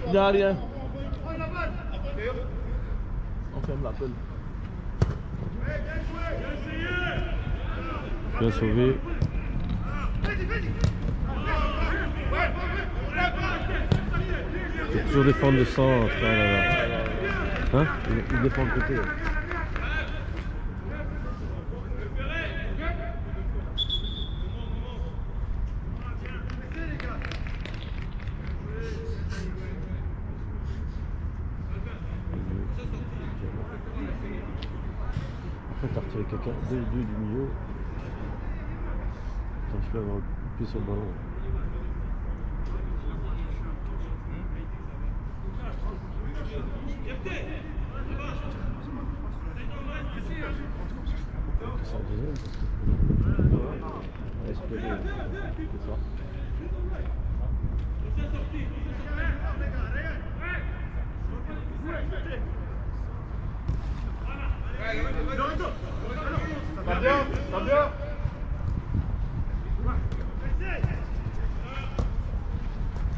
Il n'y a rien. On ferme l'appel. Bien sauvé. Il faut toujours défendre le centre. Oh là là. Hein? Il défend le côté. Là. Après, t'as retiré quelqu'un du milieu. Attends, je peux avoir le pied sur le ballon. Ça en deuxième parce que... Espérer. C'est ça. Va bien, va bien.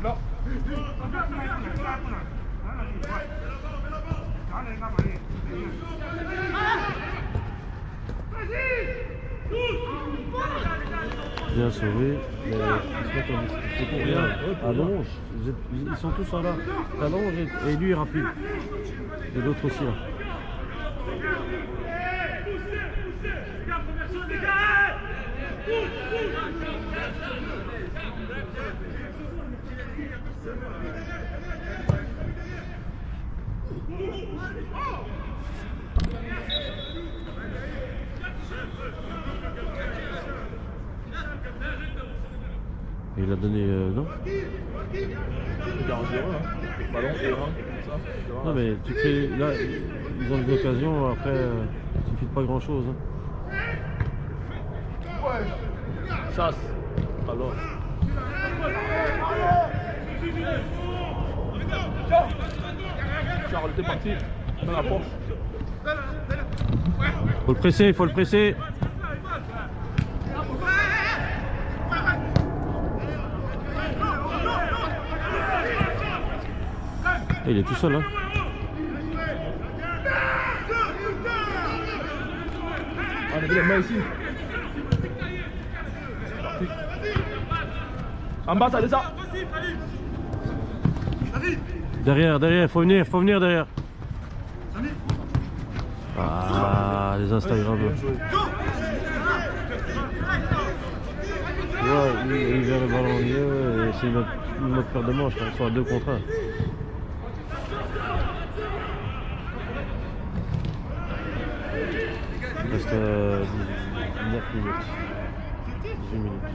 Là. Bien sauvé, mais ils se mettent en difficulté pour rien. Allonge, ils sont tous là. T'allonges et lui est rapide. Et l'autre aussi là. Et il a donné non? Il est en 0, hein. Ballon errant, comme ça. Non mais tu fais là, ils ont des occasions, après il suffit de pas grand chose. Hein. Chasse. Alors. Charles, t'es parti. Dans la porte. Faut le presser, faut le presser. Et il est tout seul, hein. On a mis les mains ici. En bas, ça descend. Derrière, faut venir derrière. Ah, les Instagram. Ouais, il vient le ballon au milieu et c'est une autre paire de manches, ils sont à 2 contre 1. Il reste 9 minutes. 18 minutes.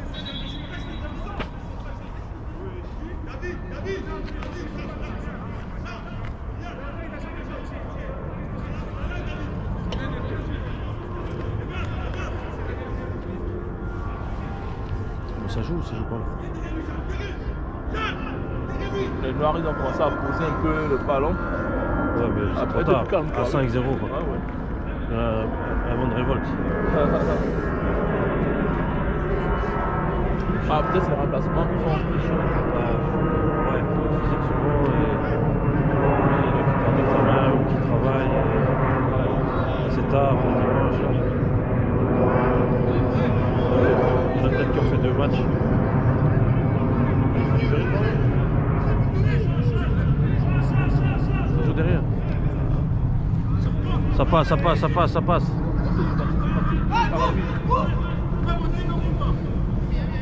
Ça joue pas là. Les Noirs ils ont commencé à poser un peu le ballon. Ouais mais c'est Après, trop tard, calme, à 5-0 quoi. Ah ouais. Avant de révolte. Ah peut-être c'est le remplacement qui font. Ouais, physique souvent et il y en a qui travaillent ou qui travaillent. C'est tard, le dimanche. Il y en a peut-être qui ont fait 2 matchs. Ça joue derrière. Ça passe.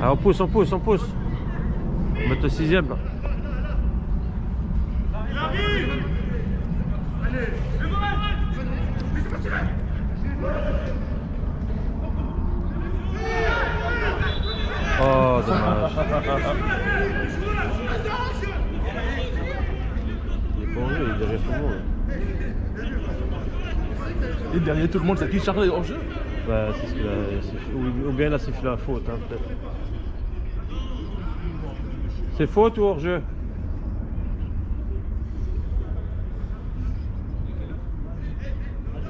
Ah, on pousse. On va mettre le 6ème là. Oh, dommage. Il est pas en jeu, il est derrière tout le monde. Et derrière tout le monde, c'est qui Charles en jeu? Bah, c'est ce qu'il a sifflé. Ou bien il a sifflé la faute, hein, peut-être. C'est faute ou hors-jeu?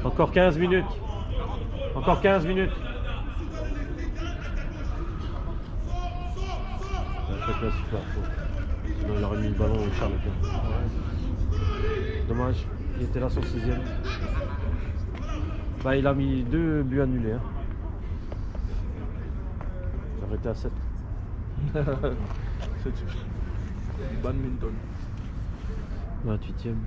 Encore 15 minutes. Encore 15 minutes. Peut-être là, sifflé la faute. Sinon, il aurait mis le ballon au Charles. Dommage, il était là sur le 6ème. Bah, il a mis 2 buts annulés. Hein. Il aurait été à 7. C'est du badminton. 28ème.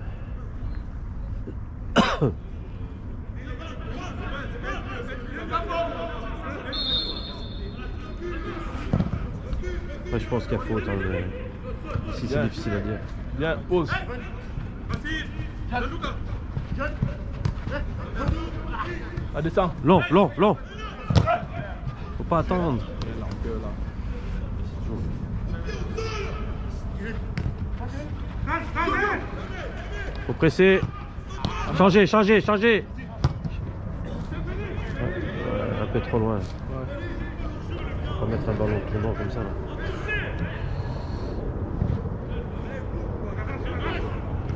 Ouais, je pense qu'il y a faute. Hein, mais ici, c'est difficile à dire. Bien, pause. Ah, descend. Long. Faut pas attendre. Faut presser. Changer. Ouais, un peu trop loin. Faut pas mettre un ballon tombant comme ça là.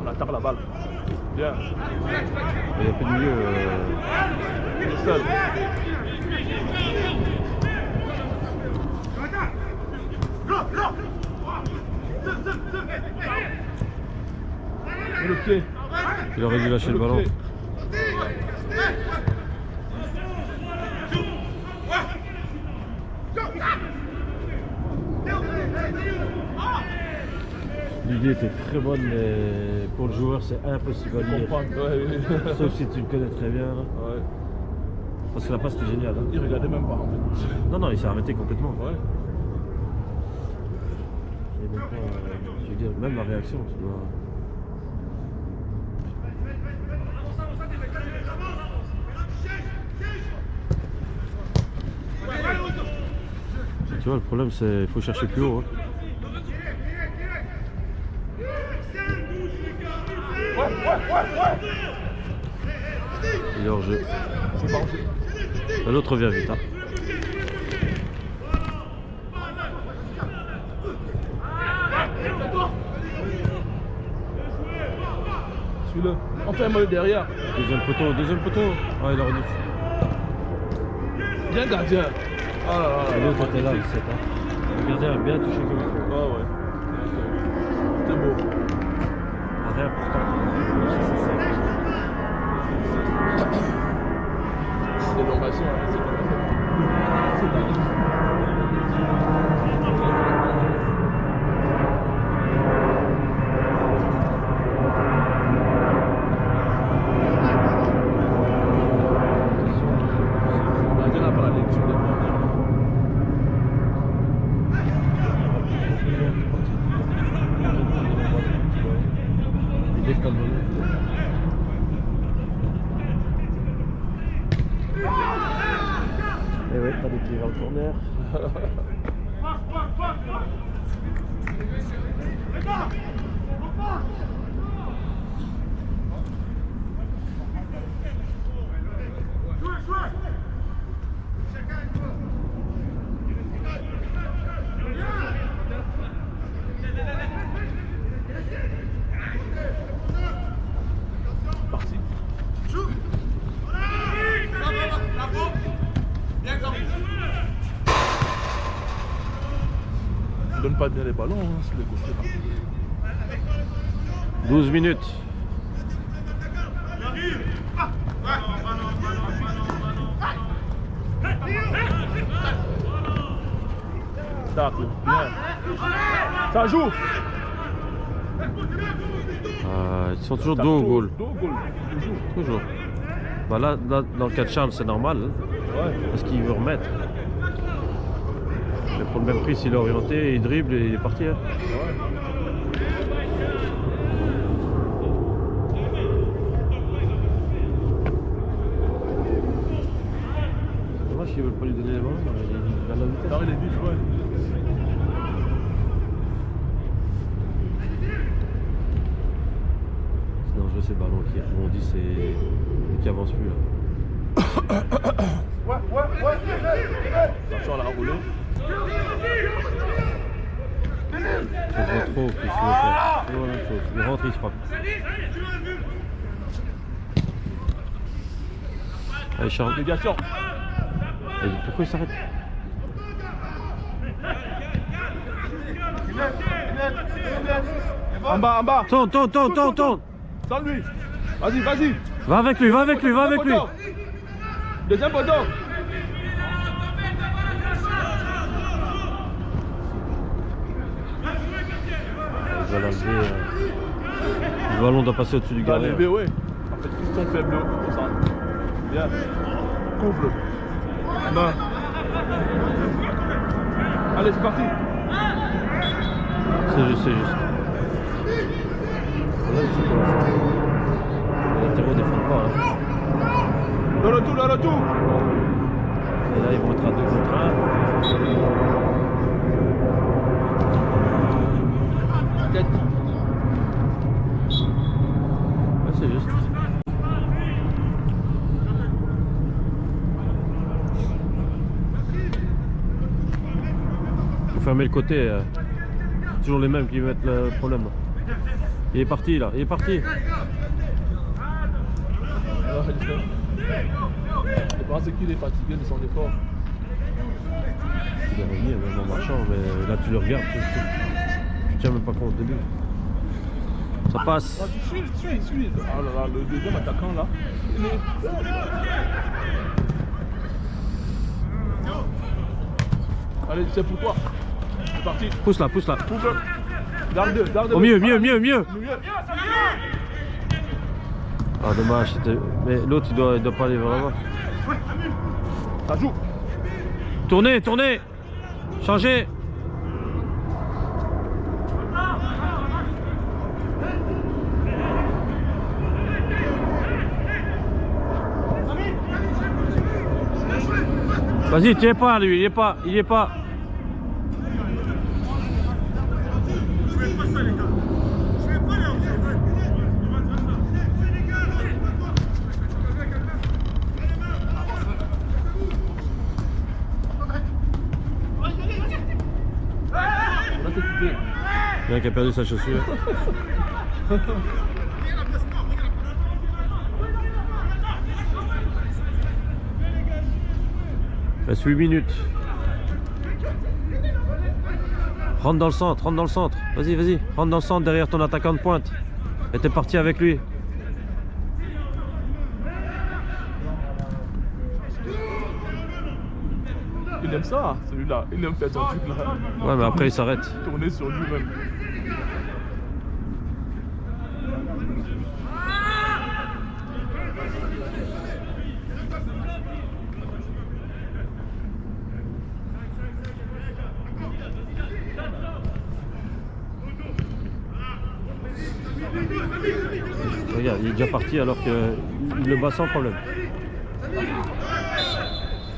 On attaque la balle. Bien. Il n'y a plus de milieu. Il est seul. Le pied. Il aurait dû lâcher le ballon. L'idée était très bonne, mais pour le joueur, c'est impossible à lire. Ouais. Sauf si tu le connais très bien. Là. Ouais. Parce que la passe était géniale. Hein. Il regardait même pas en fait. Non, il s'est arrêté complètement. Ouais. Et même pas, je veux dire, même la réaction, tu dois... Tu vois, le problème, c'est qu'il faut chercher plus haut. Hein. Il est hors jeu. L'autre vient vite. Hein. Suis-le. On fait un maillot derrière. Deuxième poteau. Ah, il aurait dû. Bien gardien. Ah là là. L'autre était là, il sait pas. Le gardien a bien touché comme il faut. Ah ouais. C'est beau. Ah, réimportant. Même si c'est simple. L'élongation, hein, c'est comme ça. Et ouais, pas de tir au corner. Parti. Ils donnent pas bien les ballons hein, sur les côtés. Là. 12 minutes. Tacle, bien. Ça joue. Ils sont toujours dos au goal. Dos au goal, toujours. Toujours. Bah là, dans le cas de Charles, c'est normal. Hein, Ouais. parce qu'il veut remettre. Mais pour le même prix, s'il est orienté, il dribble et il est parti. Hein. C'est dommage qu'ils ne veulent pas lui donner les ballons. Il a la vitesse. Non, il est vif, ouais. C'est dangereux ces ballons qui rebondissent et qui avancent plus. Là. Attention à la roulée. Ça se voit trop plus. C'est toujours la même chose. Il rentre, il se frappe. Allez Charles. Négation. Et pourquoi il s'arrête? En bas, en bas. Tourne. Sans lui. Vas-y, vas-y. Va avec lui. Deuxième poteau. Il va l'enlever. Le ballon doit passer au-dessus du Il va gardien. lever, ouais. En fait, piston faible au centre. Bien. Couvre. Non. Allez, c'est parti. C'est juste. Là, c'est quoi, les latéraux défendent pas. Hein. Le retour. Et là, ils vont être à 2 contre 1. Tête. Ouais, c'est juste. Faut fermer le côté. C'est toujours les mêmes qui mettent le problème. Il est parti là, Je pense qu'il est fatigué de son effort. Il est revenu même en marchant, mais là tu le regardes, tu tiens même pas compte au début. Ça passe. Ah, suis. Ah là là, le deuxième attaquant là. Allez, c'est pour toi. C'est parti. Pousse là. Pousse. Garde. Au mieux. Ah dommage, mais l'autre il doit pas aller vers là-bas. Ça joue. Tournez. Changez. Vas-y, tu es pas lui, il est pas. Il y en a qui a perdu sa chaussure. Il reste 8 minutes. Rentre dans le centre. Vas-y. Rentre dans le centre derrière ton attaquant de pointe. Et t'es parti avec lui. Il aime ça, celui-là. Il aime faire son truc là. Ouais, mais après il s'arrête. Tourner sur lui-même. Regarde, il est déjà parti alors qu'il le bat sans problème.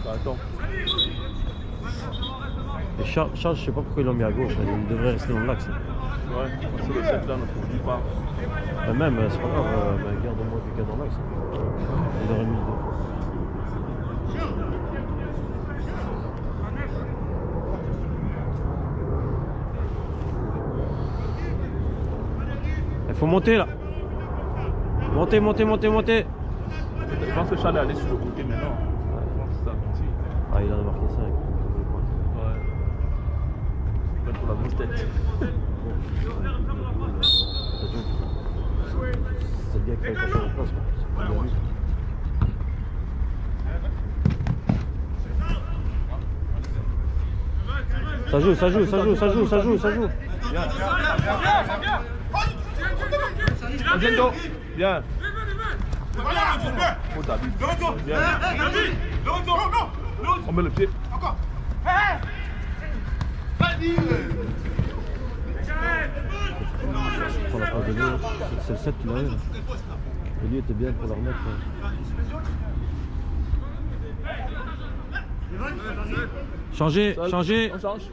Attends. Et Charles, je sais pas pourquoi ils l'ont mis à gauche, là. Il devrait rester dans l'axe. Ouais, parce que le 7 là ne produit pas. Mais même, c'est pas grave, garde-moi quelqu'un dans l'axe. Il aurait mis deux fois. Il faut monter là. Montez, montez, montez, montez. Je pense que Charles est allé sur le côté maintenant. Je pense que c'est ça, continue. Ah, il en a marqué 5. Ouais. Même pour la grosse tête. C'est le gars qui fait passer en place. C'est pas bien vu. Ça joue, ça joue, ça joue, ça joue, ça joue, ça joue. Agendo, bien. Oh David. Bien. On met le pied. Prends la passe de lui, c'est le 7 qui l'a eu. Et lui était bien pour la remettre. Changez, changez. On change.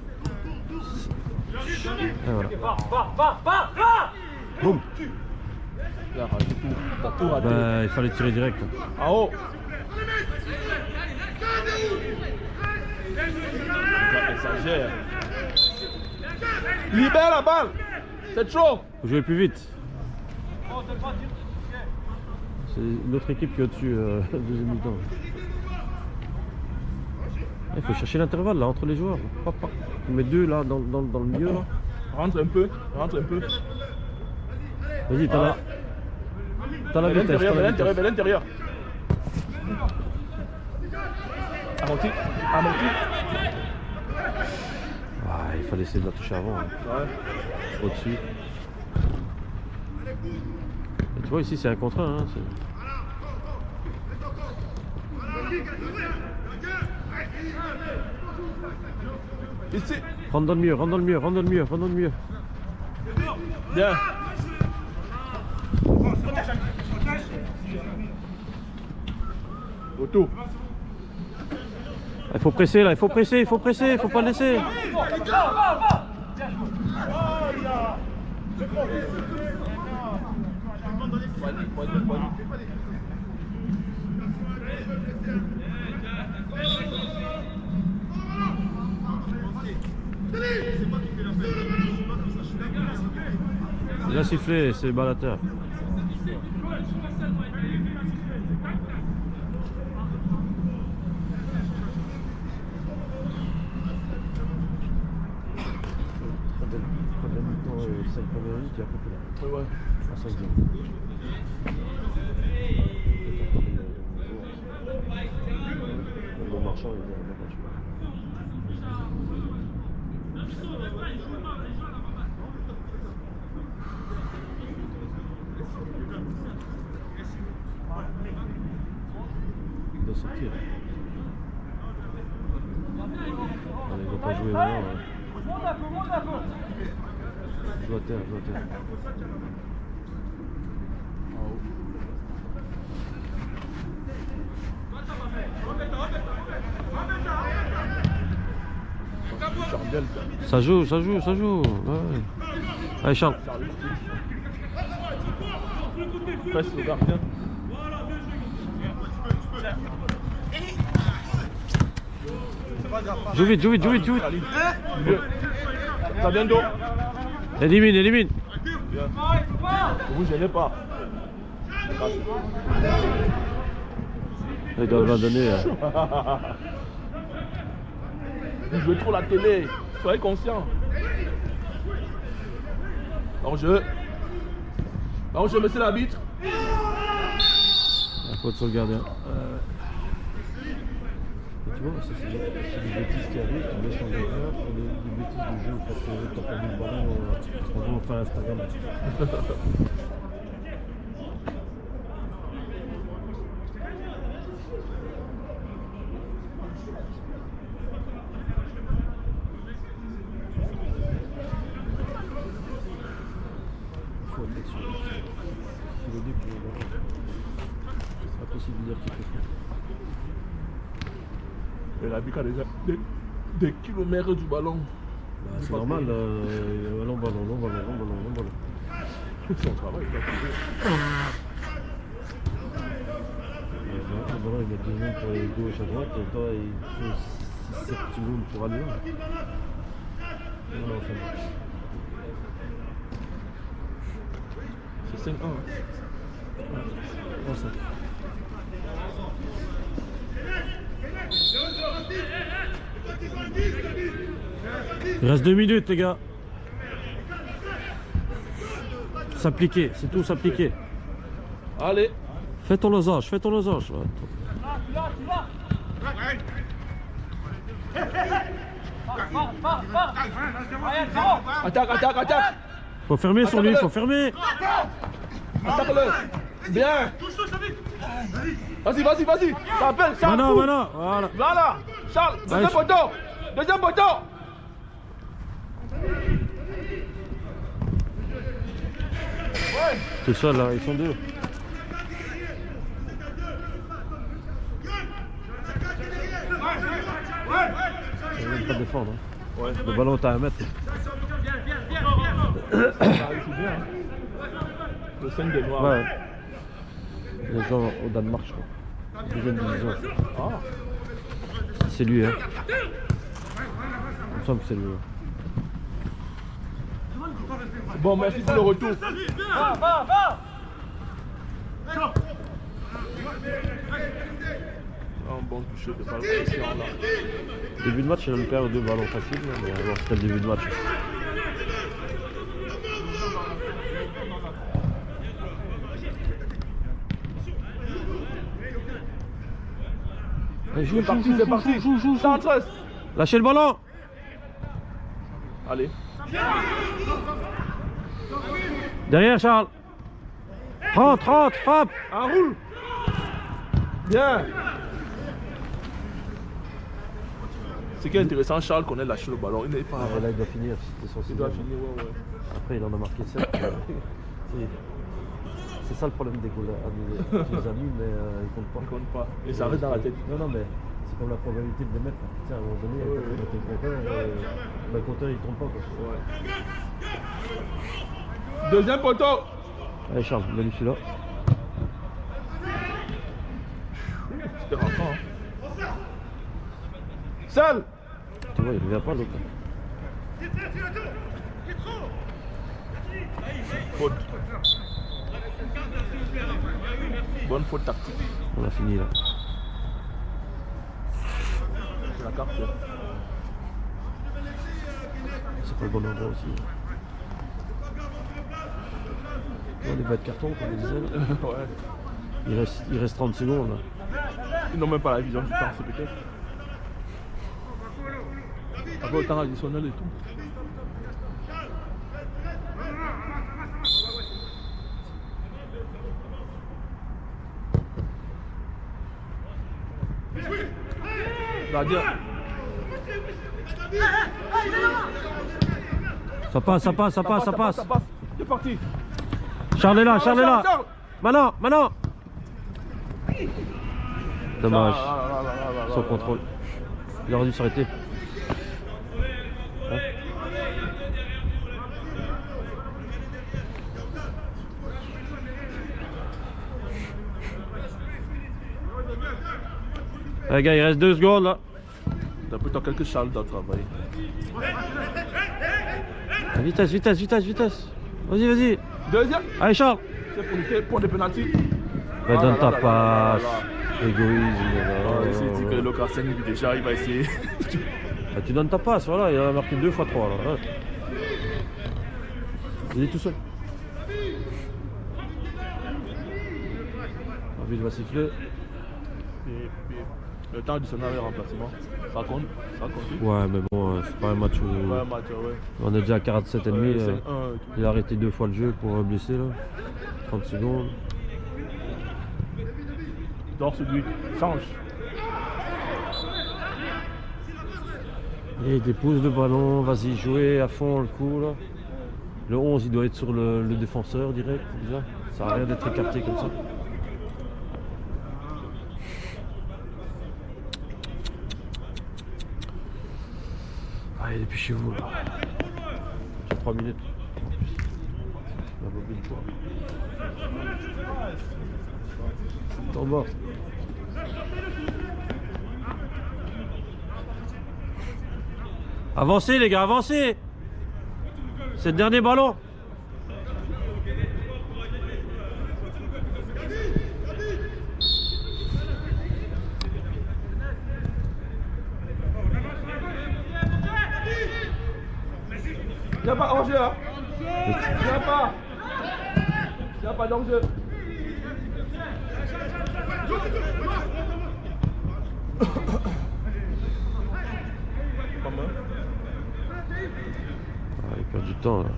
Et voilà. Boum. Là, t'as tout raté. Bah, il fallait tirer direct. En haut. Ça exagère. Libère la balle. C'est trop. Faut jouer plus vite. C'est une autre équipe qui est au-dessus, deuxième mi-temps. Il faut chercher l'intervalle là entre les joueurs. Hop, hop. Tu mets deux là dans le milieu là. Rentre un peu, rentre un peu. Vas-y, t'as la, t'as la vitesse. Vers T'as la l'intérieur, vitesse. vers l'intérieur. Amorti, amorti. Ah, il fallait essayer de la toucher avant. Hein. Ouais. Au-dessus. Et tu vois ici c'est un contre un. Hein, Ici. rentre dans le mur, rentre dans le mur, rentre dans le mur, rentre dans le mur. Bien. Autour. Il faut presser là, il faut presser, il faut presser, il faut pas le laisser. Il a sifflé, c'est Balater. Ouais, ouais. Le marchand, il est en voiture. Il doit sortir. Allez, il ne va pas jouer maintenant. Joue à terre, joue à terre. Chardel, ça. Ça joue, ça joue, ça joue. Ouais. Allez Charles. Presse le gardien. Joue vite, joue vite, joue vite, joue vite. Ça vient d'eau. Élimine, élimine. Vous gênez pas. Il doit abandonner. Vous jouez trop la télé. Soyez conscient. En jeu. Alors je mets l'arbitre. La faute sur le gardien. Et tu vois, ça c'est des bêtises qui arrivent, tu laisses ton gardien, et des bêtises de jeu, parce que tu as perdu le ballon en voulant faire Instagram. Faut être sur le début, c'est pas possible de dire qu'il fait fou. Et l'arbitre a déjà des kilomètres du ballon. Bah, c'est normal, long ballon. C'est son travail. Le ballon il met 2 secondes pour aller gauche à droite, et toi il faut 6-7 secondes pour aller là. Voilà, enfin. C'est 5-1. Bon, ça. Il reste 2 minutes les gars. S'appliquer, c'est tout s'appliquer. Allez. Fais ton lozage. Ouais. Attaque. Faut fermer sur lui, faut fermer. Attaque-le. Bien. Vas-y. Rappelle, Charles. Maintenant, voilà. Voilà. Charles, deuxième poteau. Tout seul là, ils sont deux. Ils veulent pas défendre. Hein. Ouais. Le ballon est à 1 mètre. Ça réussit bien. Hein. Le 5 des Noirs. Ouais. Les gens au Danemark, je crois. Deuxième division. Ah. C'est lui, hein. Il me semble que c'est lui. Bon, merci pour le retour. Un bon toucher de balle conscient là. Début de match, il a loupé 2 ballons faciles, mais alors c'était le début de match. Allez, joue, C'est parti. Centre. Lâchez le ballon. Allez. Derrière Charles. 30, frappe. Enroule. Bien. Ce qui est intéressant, Charles connaît lâcher le ballon. Il n'est pas. Ah, là, il doit finir. C'était son Il doit sixième. finir, ouais. Après, il en a marqué 7. C'est ça le problème des amis, mais ils comptent pas. Il compte pas. Et ça reste dans la tête. Non, mais c'est comme la probabilité de les mettre. Tiens, à un moment donné, quand tu mets le compteur, le compteur il trompe pas. Quoi. Ouais. Deuxième poteau. Allez, Charles, il a lu celui-là. C'était rentrant. Seul. Tu vois, il ne vient pas l'autre. Faute. Bonne faute tactique. On a fini là. C'est la carte. C'est pas le bon endroit aussi. Tu vois les bas de carton, comme on disait là. Ouais. Il reste 30 secondes là. Ils n'ont même pas la vision du temps, c'est peut-être. Après le temps additionnel et tout. Gardien. Ça passe. C'est parti. Charles est là. Maintenant. Dommage. Sans contrôle. Il aurait dû s'arrêter. Hein? Les gars, il reste 2 secondes là. T'as plutôt quelques Charles dans le travail. Vitesse. Vas-y. Deuxième. Allez Charles. C'est pour lutter pour des pénaltys. Mais donne ta passe. Il Égoïsme. s'est dit que le cas 5 minutes déjà, il va essayer. Bah, tu donnes ta passe, voilà, il en a marqué 2 fois 3 là. Ouais. Il est tout seul. l'arbitre va siffler. Et puis, le temps additionnel et remplacement, ça compte. Ça compte. Ouais, mais bon, c'est pas un match où. Ouais, match, ouais. On est déjà à 47,5. Ouais, c'est Il a arrêté 2 fois le jeu pour un blessé là. 30 secondes. Dors celui, change. Et il dépose le ballon, vas-y jouer à fond le coup là. Le 11 il doit être sur le défenseur direct déjà. Ça a rien d'être écarté comme ça. Allez, dépêchez-vous là. J'ai 3 minutes. La bobine quoi. Temps mort. Avancez les gars, avancez. C'est le dernier ballon. Il n'y a pas hors-jeu, hein. Il n'y a pas d'hors-jeu. Ah, il perd du temps là.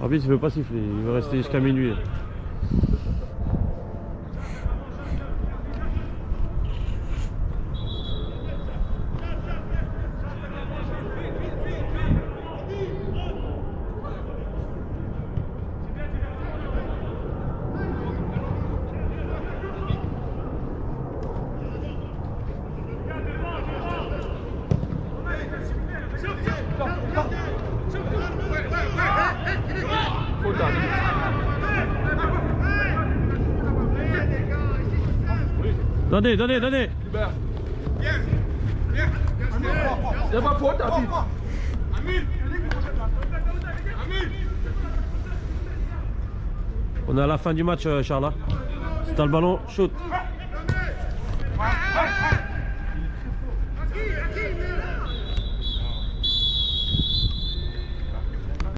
Arbitre il veut pas siffler, il veut rester jusqu'à minuit. Donnez. Libère. Il n'y a pas faute, arbitre. On est à la fin du match, Charles. Si t'as le ballon, shoot.